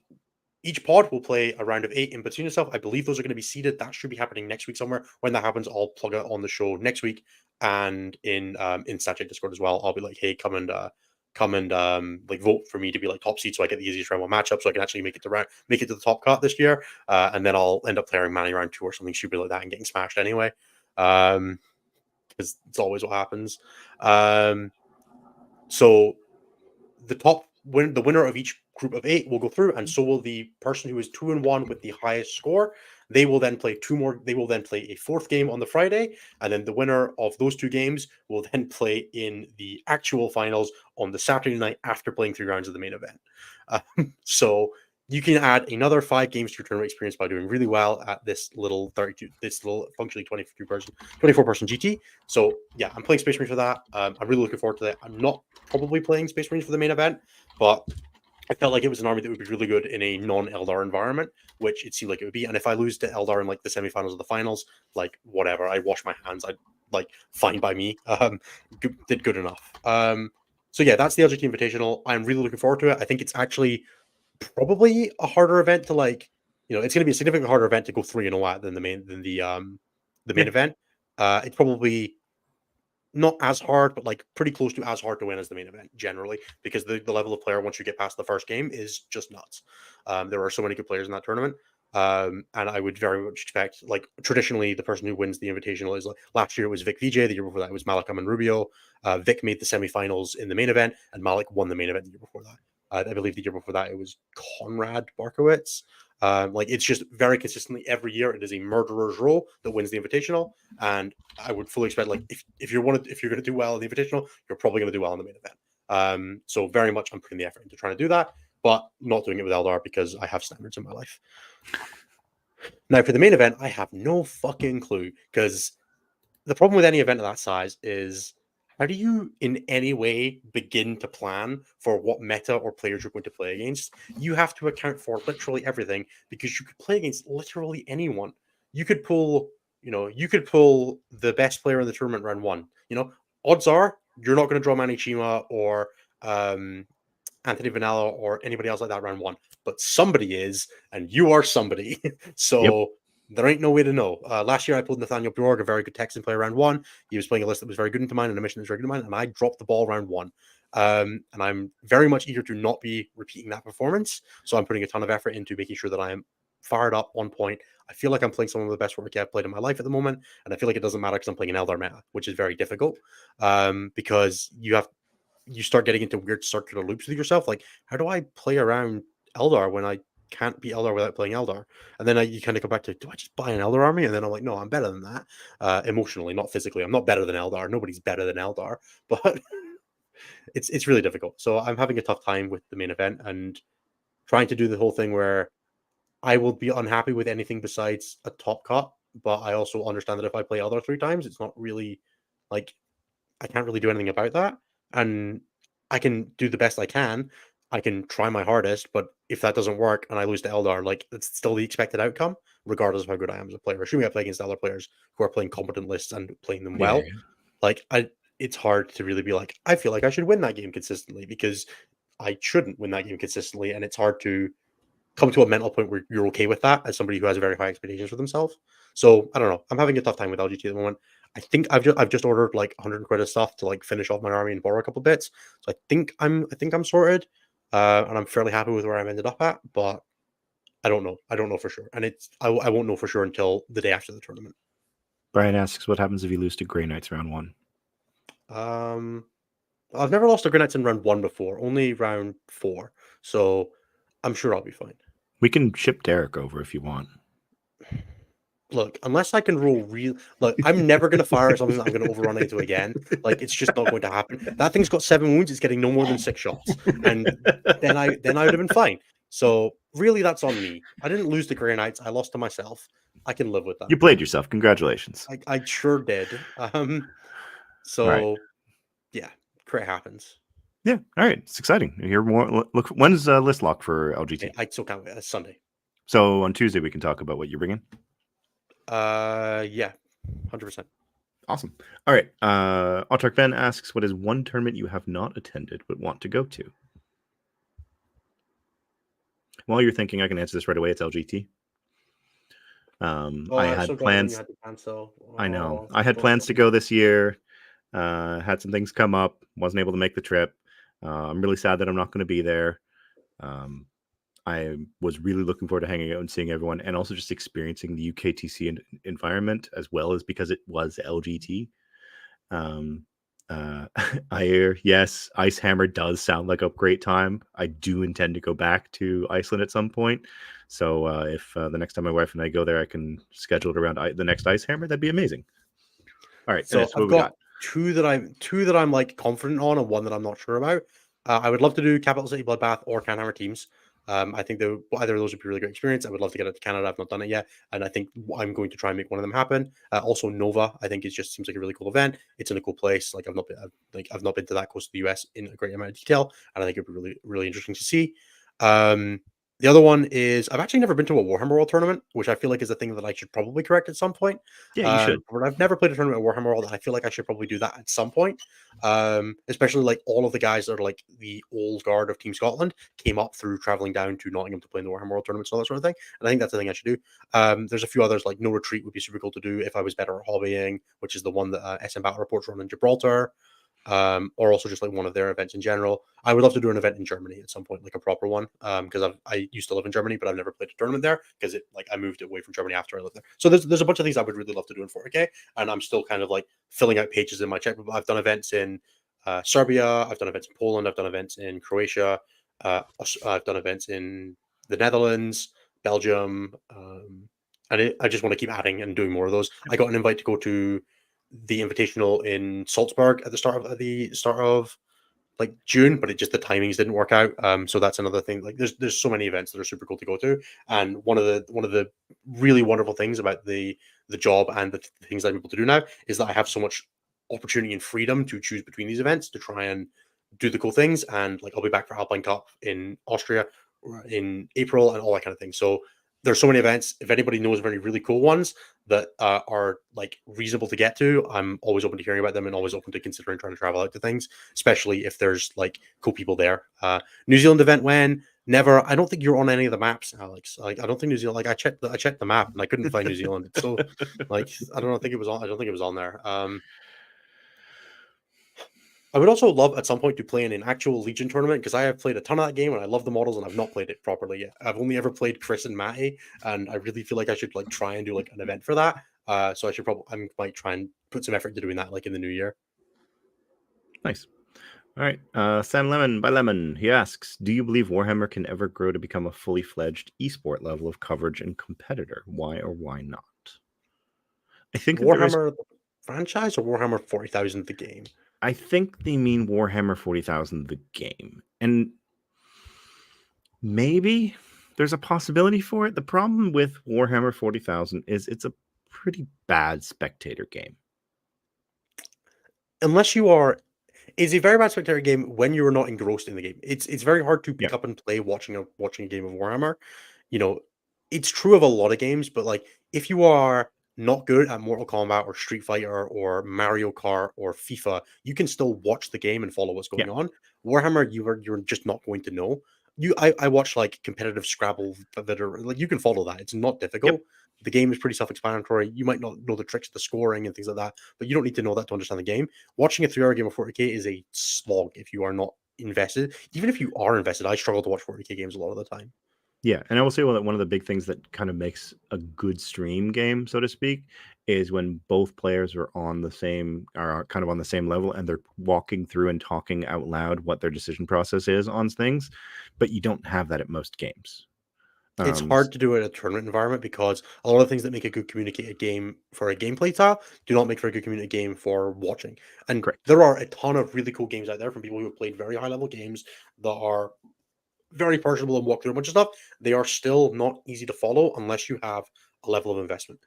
Each pod will play a round of 8 in between itself. I believe those are going to be seeded. That should be happening next week somewhere. When that happens, I'll plug it on the show next week, and in StatCheck Discord as well. I'll be like, hey, come and vote for me to be top seed, so I get the easiest round 1 matchup, so I can actually make it to the top cut this year. And then I'll end up playing Manny round 2 or something stupid like that and getting smashed anyway. Because it's always what happens. So the winner of each group of 8 will go through, and so will the person who is 2-1 with the highest score. They will then play 2 more. They will then play a 4th game on the Friday, and then the winner of those 2 games will then play in the actual finals on the Saturday night after playing 3 rounds of the main event. So you can add another 5 games to your tournament experience by doing really well at this little functionally 24-person GT. So yeah, I'm playing Space Marines for that. I'm really looking forward to that. I'm not probably playing Space Marines for the main event, but I felt like it was an army that would be really good in a non-Eldar environment, which it seemed like it would be. And if I lose to Eldar in the semifinals or the finals, whatever, I wash my hands. Fine by me. Did good enough. So yeah, that's the LGT Invitational. I'm really looking forward to it. I think it's actually probably a harder event to it's going to be a significantly harder event to go 3-0 at than the main event. It's probably not as hard, but pretty close to as hard to win as the main event generally, because the level of player once you get past the first game is just nuts. There are so many good players in that tournament. And I would very much expect, traditionally, the person who wins the Invitational is last year it was Vic VJ, the year before that it was Malakam and Rubio. Vic made the semifinals in the main event, and Malik won the main event the year before that. I believe the year before that it was Conrad Barkowitz. Like it's just very consistently every year. It is a murderer's row that wins the Invitational, and I would fully expect like if you're going to do well in the Invitational, you're probably going to do well in the main event. So very much I'm putting the effort into trying to do that, but not doing it with Eldar because I have standards in my life. Now for the main event, I have no fucking clue because the problem with any event of that size is how do you in any way begin to plan for what meta or players you're going to play against? You have to account for literally everything because you could play against literally anyone. You could pull, you could pull the best player in the tournament round one. Odds are you're not going to draw Manichima or Anthony Vanilla or anybody else like that round one, but somebody is, and you are somebody. So there ain't no way to know. Last year I pulled Nathaniel Bjorg, a very good Texan player round one. He was playing a list that was very good into mine and a mission that was very good into mine, and I dropped the ball round one. And I'm very much eager to not be repeating that performance. So I'm putting a ton of effort into making sure that I am fired up on point. I feel like I'm playing some of the best work I've played in my life at the moment, and I feel like it doesn't matter because I'm playing an Eldar meta, which is very difficult because you start getting into weird circular loops with yourself. Like, how do I play around Eldar when I can't beat Eldar without playing Eldar? And then you kind of go back to, do I just buy an Eldar army? And then I'm like, no, I'm better than that. Emotionally, not physically. I'm not better than Eldar. Nobody's better than Eldar. But it's really difficult. So I'm having a tough time with the main event and trying to do the whole thing where I will be unhappy with anything besides a top cut. But I also understand that if I play Eldar 3 times, it's not really like I can't really do anything about that. And I can do the best I can. I can try my hardest, but if that doesn't work and I lose to Eldar, like it's still the expected outcome, regardless of how good I am as a player. Assuming I play against other players who are playing competent lists and playing them Yeah. well, it's hard to really be like, I feel like I should win that game consistently because I shouldn't win that game consistently, and it's hard to come to a mental point where you're okay with that as somebody who has very high expectations for themselves. So I don't know. I'm having a tough time with LGT at the moment. I think I've just ordered like 100 quid of stuff to like finish off my army and borrow a couple bits. So I think I'm sorted, and I'm fairly happy with where I'm ended up at. But I don't know. I don't know for sure, and I won't know for sure until the day after the tournament. Brian asks, what happens if you lose to Grey Knights round one? I've never lost to Grey Knights in round one before, only round 4. So I'm sure I'll be fine. We can ship Derek over if you want. Look, unless I can roll look, I'm never going to fire at something that I'm going to overrun into again. Like, it's just not going to happen. That thing's got 7 wounds. It's getting no more than 6 shots, and then I would have been fine. So really, that's on me. I didn't lose to Grey Knights. I lost to myself. I can live with that. You played yourself. Congratulations. I sure did. So right. Yeah, crap happens. Yeah. All right. It's exciting. You hear more. Look, when's list lock for LGT? I still can't wait. It's Sunday. So on Tuesday we can talk about what you're bringing. Yeah, 100%. Awesome. All right. Autark Ben asks, what is one tournament you have not attended but want to go to? While you're thinking, I can answer this right away. It's LGT. I had plans. I know. I had plans to go this year. Had some things come up. Wasn't able to make the trip. I'm really sad that I'm not going to be there. I was really looking forward to hanging out and seeing everyone, and also just experiencing the UKTC environment, as well as because it was LGT. I hear, yes, Ice Hammer does sound like a great time. I do intend to go back to Iceland at some point. So if the next time my wife and I go there, I can schedule it around the next Ice Hammer, that'd be amazing. All right. So I've got two that I'm like confident on, and one that I'm not sure about. I would love to do Capital City Bloodbath or Canhammer teams. I think either of those would be a really great experience. I would love to get it to Canada. I've not done it yet, and I think I'm going to try and make one of them happen. Also, Nova, I think it just seems like a really cool event. It's in a cool place. Like I've not been to that coast of the US in a great amount of detail, and I think it'd be really really interesting to see. The other one is I've actually never been to a Warhammer World tournament, which I feel like is a thing that I should probably correct at some point. Yeah, you should. But I've never played a tournament at Warhammer World, and I feel like I should probably do that at some point. Especially like all of the guys that are like the old guard of Team Scotland came up through traveling down to Nottingham to play in the Warhammer World tournaments and all that sort of thing. And I think that's the thing I should do. There's a few others like No Retreat would be super cool to do if I was better at hobbying, which is the one that SM Battle Reports run in Gibraltar. Or also just like one of their events in general. I would love to do an event in Germany at some point, like a proper one, because I used to live in Germany, but I've never played a tournament there because I moved away from Germany after I lived there. So there's a bunch of things I would really love to do in 40K, and I'm still kind of like filling out pages in my checkbook. I've done events in Serbia, I've done events in Poland, I've done events in Croatia, I've done events in the Netherlands. Belgium, and I just want to keep adding and doing more of those. I got an invite to go to the Invitational in Salzburg at the start of like June, but the timings didn't work out. So that's another thing. Like there's so many events that are super cool to go to, and one of the really wonderful things about the job and the things I'm able to do now is that I have so much opportunity and freedom to choose between these events to try and do the cool things. And like I'll be back for Alpine Cup in Austria in April and all that kind of thing. So there's so many events. If anybody knows of any really cool ones that are like reasonable to get to, I'm always open to hearing about them and always open to considering trying to travel out to things, especially if there's like cool people there. New Zealand event when never. I don't think you're on any of the maps, Alex. Like I don't think New Zealand. Like I checked the map and I couldn't find New Zealand. It's so like I don't know. I think it was on. I don't think it was on there. I would also love at some point to play in an actual Legion tournament because I have played a ton of that game and I love the models and I've not played it properly yet. I've only ever played Chris and Matty, and I really feel like I should like try and do like an event for that. So I might try and put some effort into doing that like in the new year. Nice. All right. Sam Lemon by Lemon. He asks, do you believe Warhammer can ever grow to become a fully fledged esport level of coverage and competitor? Why or why not? I think Warhammer franchise or Warhammer 40,000 the game. I think they mean Warhammer 40,000 the game. And maybe there's a possibility for it. The problem with Warhammer 40,000 is it's a pretty bad spectator game. Unless you are, it's a very bad spectator game when you are not engrossed in the game. It's very hard to pick up and play watching a game of Warhammer. You know, it's true of a lot of games, but like if you are not good at Mortal Kombat or Street Fighter or Mario Kart or FIFA, you can still watch the game and follow what's going on. Warhammer, you're just not going to know. I watch like competitive Scrabble that are like you can follow that. It's not difficult. The game is pretty self-explanatory. You might not know the tricks of the scoring and things like that, but you don't need to know that to understand the game. Watching a 3-hour game of 40K is a slog if you are not invested. Even if you are invested, I struggle to watch 40K games a lot of the time. Yeah, and I will say that one of the big things that kind of makes a good stream game, so to speak, is when both players are kind of on the same level and they're walking through and talking out loud what their decision process is on things, but you don't have that at most games. It's hard to do in a tournament environment because a lot of things that make a good communicated game for a gameplay style do not make for a good communicated game for watching. And there are a ton of really cool games out there from people who have played very high level games that are very personable and walk through a bunch of stuff. They are still not easy to follow unless you have a level of investment.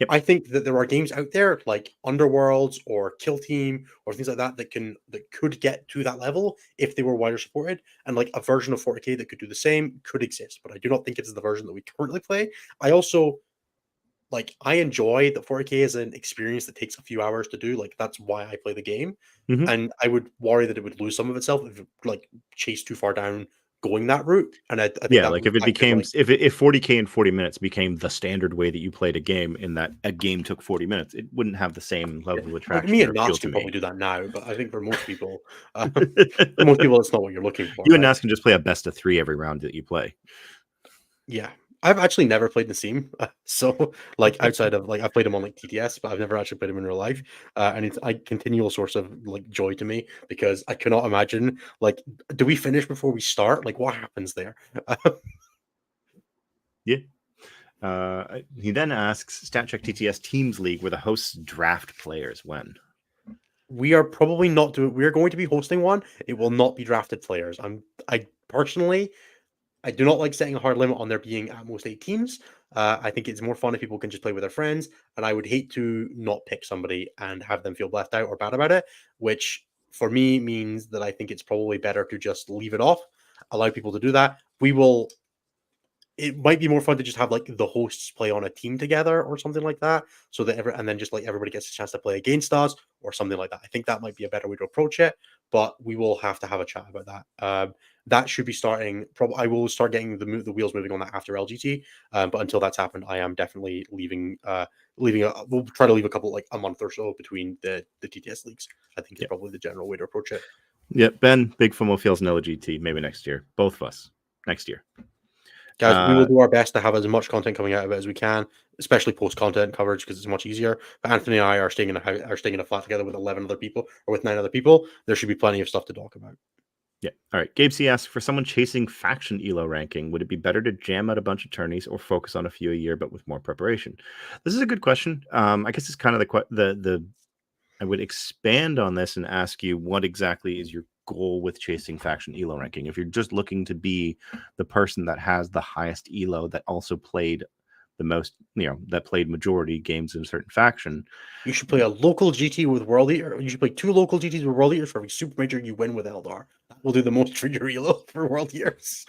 I think that there are games out there like Underworlds or Kill Team or things like that that could get to that level if they were wider supported, and like a version of 40K that could do the same could exist, but I do not think it's the version that we currently play. I also I enjoy that 40K is an experience that takes a few hours to do. Like that's why I play the game, and I would worry that it would lose some of itself if it chased too far down going that route. And I think like if it became if 40K in 40 minutes became the standard way that you played a game, in that a game took 40 minutes, it wouldn't have the same level of attraction. Me and Nas can probably do that now, but I think for most people, it's not what you're looking for. You and Nas can just play a best of 3 every round that you play. Yeah, I've actually never played Nassim, so outside of I've played him on TTS, but I've never actually played him in real life, and it's a continual source of joy to me because I cannot imagine do we finish before we start? What happens there? He then asks, StatCheck TTS Teams League, where the hosts draft players when? We are probably not doing. We are going to be hosting one. It will not be drafted players. I personally, I do not like setting a hard limit on there being at most 8 teams. I think it's more fun if people can just play with their friends, and I would hate to not pick somebody and have them feel left out or bad about it, which for me means that I think it's probably better to just leave it off, allow people to do that. It might be more fun to just have the hosts play on a team together or something like that, so that then just everybody gets a chance to play against us or something like that. I think that might be a better way to approach it, but we will have to have a chat about that. That should be starting. I will start getting the wheels moving on that after LGT, but until that's happened, I am definitely leaving. We'll try to leave a couple a month or so between the TTS leagues. I think is probably the general way to approach it. Yeah, Ben, big FOMO feels an LGT maybe next year. Both of us next year. Guys, we will do our best to have as much content coming out of it as we can, especially post-content coverage because it's much easier. But Anthony and I are staying in a flat together with 11 other people or with 9 other people. There should be plenty of stuff to talk about. Yeah. All right. Gabe C asks, for someone chasing faction elo ranking, would it be better to jam out a bunch of tourneys or focus on a few a year, but with more preparation? This is a good question. I guess it's kind of the I would expand on this and ask you, what exactly is your goal with chasing faction elo ranking? If you're just looking to be the person that has the highest elo that also played the most, that played majority games in a certain faction, You should play a local GT with World Eater. You should play 2 local GTs with World Eaters for every Super Major you win with Eldar. That will do the most for your elo for World Eaters.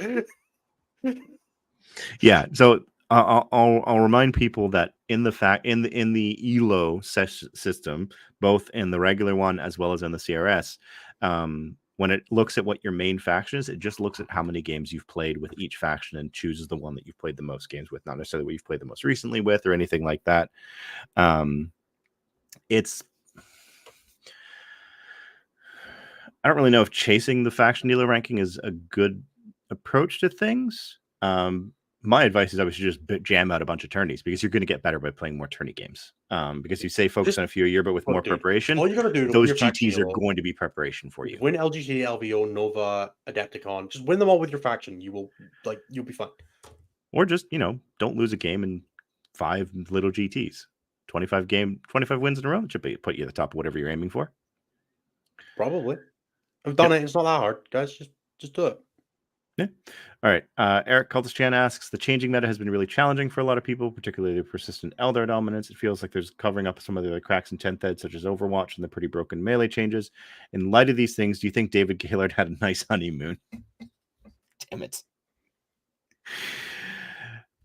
yeah. So I'll remind people that in the elo system, both in the regular one as well as in the CRS, when it looks at what your main faction is, it just looks at how many games you've played with each faction and chooses the one that you've played the most games with, not necessarily what you've played the most recently with or anything like that. It's I don't really know if chasing the faction dealer ranking is a good approach to things. My advice is I should just jam out a bunch of tourneys, because you're going to get better by playing more tourney games. Because you say focus on a few a year, but with more preparation, all you gotta do to those GTs are going to be preparation for you. Win LGT, LVO, Nova, Adepticon. Just win them all with your faction. You'll be fine. Or just, don't lose a game in 5 little GTs. 25 wins in a row, that should put you at the top of whatever you're aiming for. Probably. I've done it. It's not that hard, guys. Just do it. Yeah. All right. Eric Cultus Chan asks, the changing meta has been really challenging for a lot of people, particularly the persistent Eldar dominance. It feels like there's covering up some of the other cracks in 10th ed, such as Overwatch and the pretty broken melee changes. In light of these things, do you think David Gaylord had a nice honeymoon? Damn it.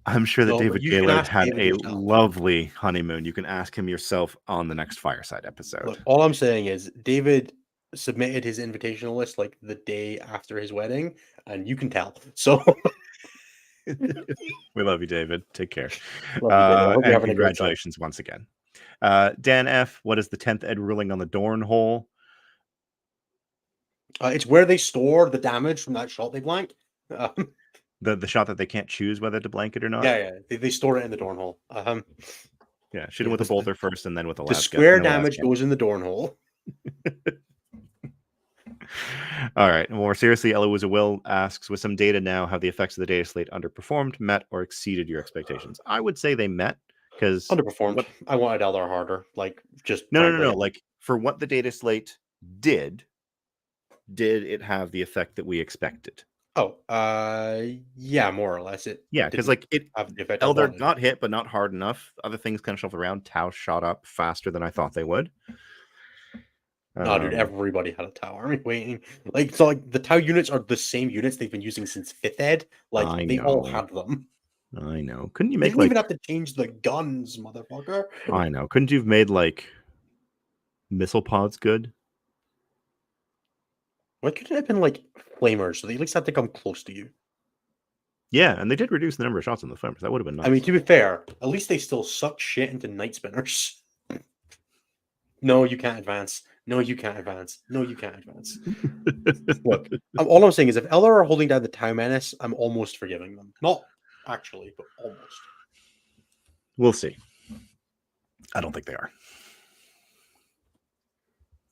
I'm sure that David Gaylord had a lovely honeymoon. You can ask him yourself on the next Fireside episode. Look, all I'm saying is David submitted his invitational list like the day after his wedding, and you can tell. So we love you, David. Take care. And congratulations once again. Dan F, what is the 10th ed ruling on the Dorn hole? It's where they store the damage from that shot they blank. The shot that they can't choose whether to blank it or not. Yeah. They store it in the Dorn hole. Shoot him with a bolter first, and then with a the square damage goes in the Dorn hole. All right. More seriously, Eloise Will asks, with some data now, have the effects of the data slate underperformed, met, or exceeded your expectations? I would say they met, because underperformed. I wanted Eldar harder. No. Like, for what the data slate did it have the effect that we expected? Oh, yeah, more or less. Because Eldar got hit, but not hard enough. Other things kind of shuffled around. Tau shot up faster than I thought they would. No, dude, everybody had a Tau army waiting. The Tau units are the same units they've been using since 5th ed. They all had them. I know. Couldn't you make didn't even have to change the guns, motherfucker? I know. Couldn't you have made missile pods good? Why couldn't it have been flamers, so they at least had to come close to you? Yeah, and they did reduce the number of shots on the flamers. That would have been nice. I mean, to be fair, at least they still suck shit into night spinners. No, you can't advance. No, you can't advance. No, you can't advance. Look, all I'm saying is if Eldar are holding down the Tau menace, I'm almost forgiving them. Not actually, but almost. We'll see. I don't think they are.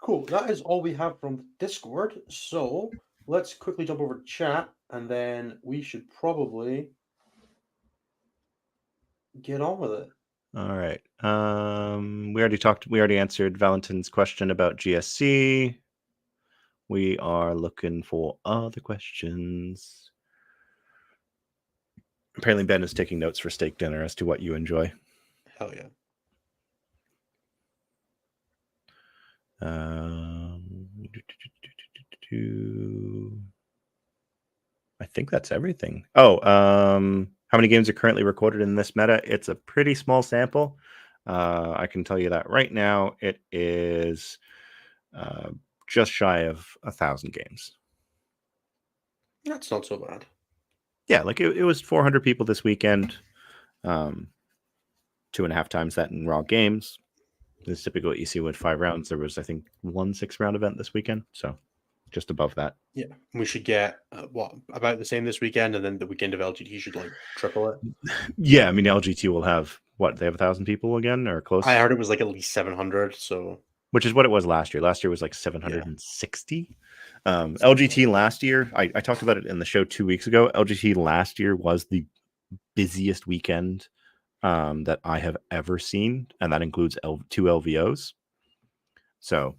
Cool. That is all we have from Discord. So let's quickly jump over to chat, and then we should probably get on with it. All right. We already answered Valentin's question about GSC. We are looking for other questions. Apparently Ben is taking notes for steak dinner as to what you enjoy. Hell yeah. I think that's everything. How many games are currently recorded in this meta? It's a pretty small sample. I can tell you that right now. It is just shy of 1,000 games. That's not so bad. Yeah, it was 400 people this weekend. 2.5 times that in raw games. It's typical what you see with 5 rounds. There was, I think, 1 6-round event this weekend, so just above that. Yeah, we should get about the same this weekend, and then the weekend of LGT should triple it. Yeah, I mean LGT will have they have 1,000 people again or close. I heard it was at least 700. So which is what it was last year. Last year was like 760. LGT last year, I talked about it in the show 2 weeks ago. LGT last year was the busiest weekend that I have ever seen, and that includes two LVOs. So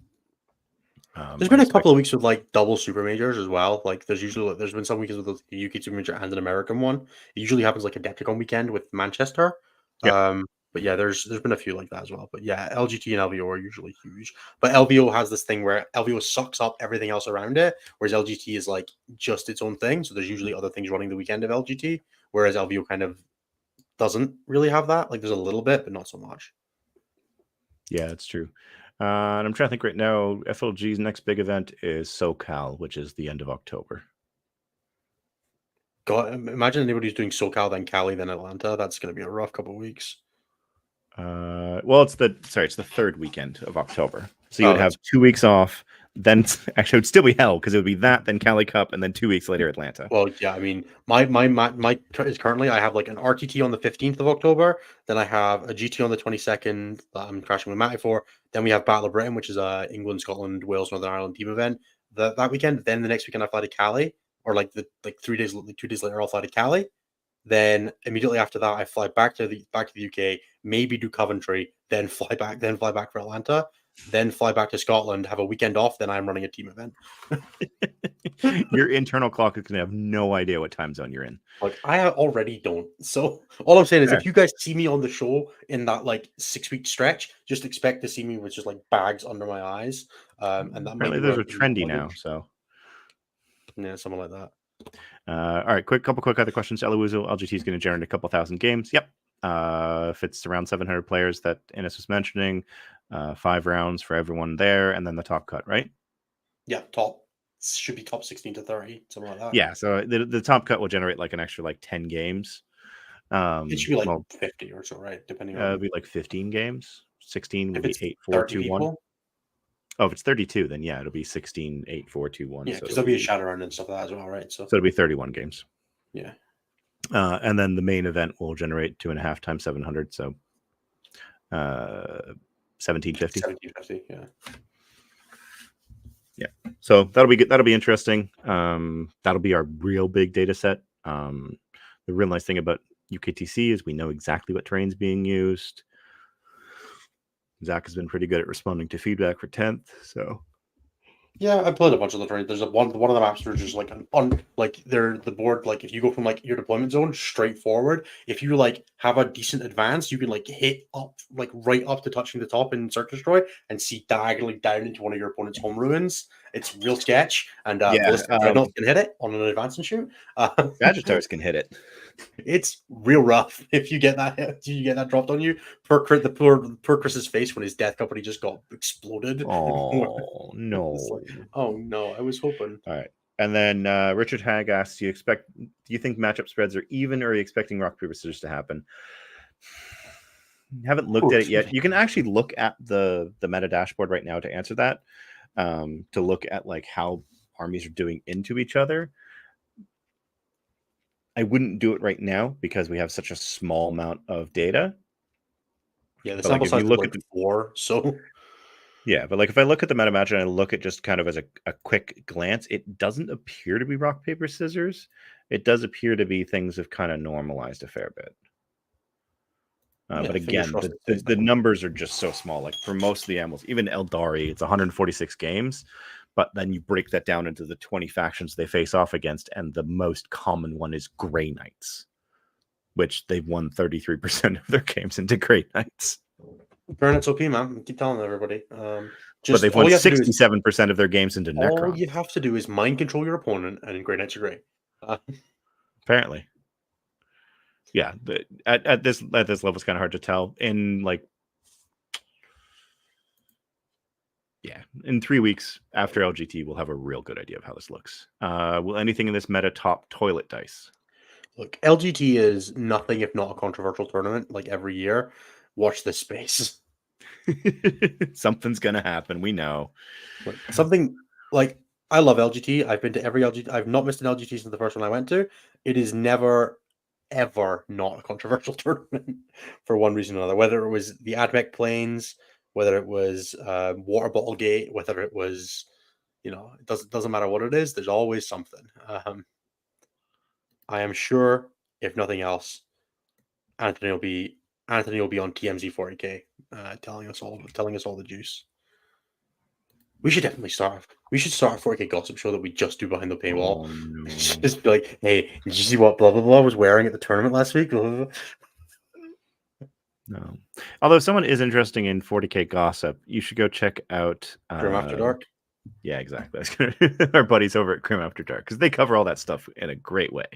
there's been a couple of weeks with like double super majors as well. Like there's been some weekends with the UK super major and an American one. It usually happens like a Adepticon weekend with Manchester. Yeah. But yeah, there's been a few like that as well. But yeah, LGT and LVO are usually huge. But LVO has this thing where LVO sucks up everything else around it, whereas LGT is like just its own thing. So there's usually other things running the weekend of LGT, whereas LVO kind of doesn't really have that. Like there's a little bit, but not so much. Yeah, that's true. And I'm trying to think right now. FLG's next big event is SoCal, which is the end of October. God, imagine anybody's doing SoCal, then Cali, then Atlanta. That's going to be a rough couple of weeks. Well, it's the third weekend of October, so you would have 2 weeks off. Then actually, it would still be hell because it would be that, then Cali Cup, and then 2 weeks later Atlanta. Well, yeah, I mean, my is currently I have like an RTT on the 15th of October, then I have a GT on the 22nd that I'm crashing with Matty for. Then we have Battle of Britain, which is England, Scotland, Wales, Northern Ireland team event that weekend. Then the next weekend I fly to Cali, or like 2 days later I'll fly to Cali. Then immediately after that I fly back to the UK, maybe do Coventry, then fly back for Atlanta, then fly back to Scotland, have a weekend off, then I'm running a team event. Your internal clock is going to have no idea what time zone you're in. Like I already don't. So all I'm saying is, if you guys see me on the show in that like 6-week stretch, just expect to see me with just like bags under my eyes. And that apparently those are trendy now. So yeah, something like that. All right, couple quick other questions. Elouzil, LGT is going to generate a couple thousand games. Yep. If it's around 700 players that Innes was mentioning, 5 rounds for everyone there, and then the top cut, right? Yeah, should be top 16 to 30, something like that. Yeah, so the top cut will generate like an extra like 10 games. It should be like 50 or so, right? Depending on it'll be like 15 games. 16 will be 8, 4, 2, 1. People? Oh, if it's 32, then yeah, it'll be 16, 8, 4, 2, 1. Yeah, because there'll be a shadow run and stuff like that as well, right? So it'll be 31 games. Yeah. And then the main event will generate 2.5 times 700, so 1750. 1750, yeah. Yeah, so that'll be good. That'll be interesting. That'll be our real big data set. The real nice thing about UKTC is we know exactly what terrain's being used. Zach has been pretty good at responding to feedback for 10th, so yeah, I played a bunch of the terrain. There's one of the maps are just like they're the board, like if you go from like your deployment zone straight forward, if you like have a decent advance, you can like hit up like right up to touching the top in Search Destroy and see diagonally down into one of your opponent's home ruins. It's real sketch, and Dreadnoughts can hit it on an advance and shoot. Sagittars can hit it. It's real rough if you get that dropped on you. Poor Chris's face when his death company just got exploded. Oh no! Like, oh no! I was hoping. All right, and then Richard Hag asks, "Do you think matchup spreads are even, or are you expecting rock paper scissors to happen?" Haven't looked at it yet. You can actually look at the meta dashboard right now to answer that. To look at like how armies are doing into each other. I wouldn't do it right now because we have such a small amount of data. Yeah, the sample size is like 4, so yeah, but like if I look at the meta match and I look at just kind of as a quick glance, it doesn't appear to be rock paper scissors. It does appear to be things have kind of normalized a fair bit. But again, the numbers are just so small. Like for most of the animals, even Eldari, it's 146 games. But then you break that down into the 20 factions they face off against, and the most common one is Grey Knights, which they've won 33% of their games into Grey Knights. Burn OP, man. I keep telling everybody. But they've won 67% of their games into Necron. All you have to do is mind control your opponent, and Grey Knights are great. Apparently. Yeah, at this level, it's kind of hard to tell. In 3 weeks after LGT, we'll have a real good idea of how this looks. Will anything in this meta top toilet dice? Look, LGT is nothing if not a controversial tournament. Like every year, watch this space. Something's gonna happen. We know. Something like I love LGT. I've been to every LGT. I've not missed an LGT since the first one I went to. It is never, ever not a controversial tournament for one reason or another. Whether it was the AdMech planes, whether it was water bottle gate, whether it was, it doesn't matter what it is. There's always something. I am sure, if nothing else, Anthony will be on TMZ 40K, telling us all the juice. We should definitely start. We should start a 40K gossip show that we just do behind the paywall. Oh, no. Just be like, hey, did you see what blah blah blah was wearing at the tournament last week? Blah, blah, blah. No. Although if someone is interested in 40K gossip, you should go check out Grim After Dark. Yeah, exactly. Our buddies over at Grim After Dark, because they cover all that stuff in a great way.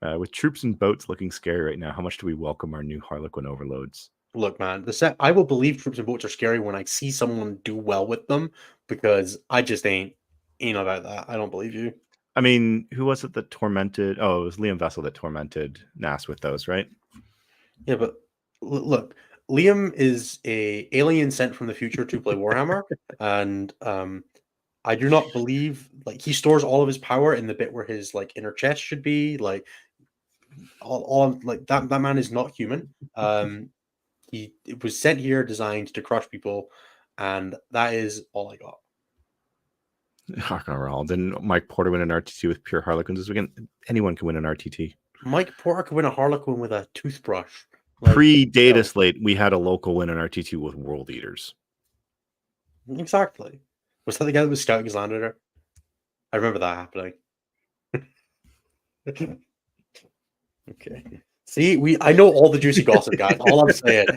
With troops and boats looking scary right now, how much do we welcome our new Harlequin overloads? Look, man, I will believe troops and boats are scary when I see someone do well with them, because I just ain't about that. I don't believe you. I mean, who was it that tormented? Oh, it was Liam Vessel that tormented Nas with those, right? Yeah, but look, Liam is a alien sent from the future to play Warhammer, and I do not believe he stores all of his power in the bit where his inner chest should be. All that man is not human. He was sent here designed to crush people, and that is all I got. Didn't Mike Porter win an RTT with pure Harlequins this weekend? Anyone can win an RTT. Mike Porter could win a Harlequin with a toothbrush. Pre-dataslate, we had a local win an RTT with World Eaters. Exactly. Was that the guy that was scouting his land eater? I remember that happening. Okay. See, I know all the juicy gossip, guys. All I'm saying,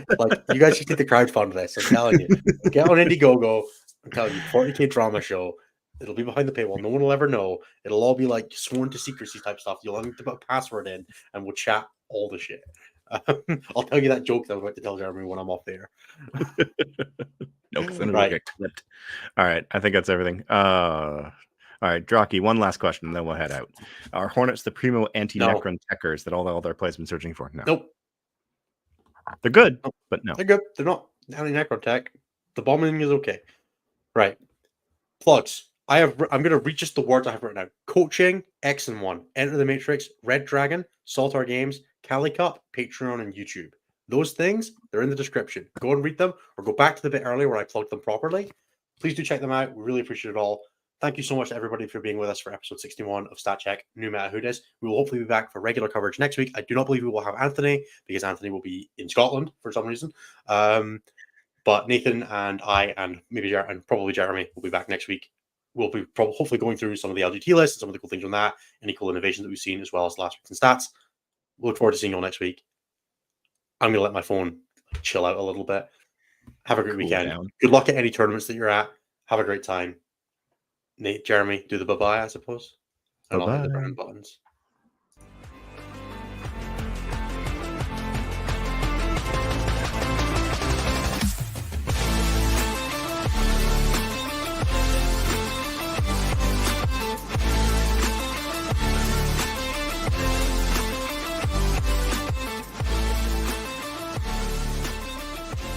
you guys just need to crowdfund this. I'm telling you. Get on Indiegogo. I'm telling you, 40K drama show. It'll be behind the paywall. No one will ever know. It'll all be sworn to secrecy type stuff. You'll have to put a password in, and we'll chat all the shit. I'll tell you that joke that I'm about to tell Jeremy when I'm off there. No, because then it'll get clipped. All right, I think that's everything. All right, Drocky, one last question, and then we'll head out. Are Hornets the primo anti-Necron techers that all their players have been searching for? No. Nope. They're good, but no. They're good. They're not anti-Necron tech. The bombing is okay. Right. Plugs. I'm going to read just the words I have written down. Coaching, X and 1. Enter the Matrix, Red Dragon, Saltar Games, Cali Cup, Patreon, and YouTube. Those things, they're in the description. Go and read them, or go back to the bit earlier where I plugged them properly. Please do check them out. We really appreciate it all. Thank you so much to everybody for being with us for episode 61 of Stat Check New Meta Who Dis. We will hopefully be back for regular coverage next week. I do not believe we will have Anthony, because Anthony will be in Scotland for some reason. But Nathan and I, and probably Jeremy, will be back next week. We'll be hopefully going through some of the LGT lists and some of the cool things on that, any cool innovations that we've seen, as well as last week's stats. We'll look forward to seeing you all next week. I'm going to let my phone chill out a little bit. Have a great weekend. Down. Good luck at any tournaments that you're at. Have a great time. Nate, Jeremy, do the bye-bye, I suppose. And I'll hit the brown buttons.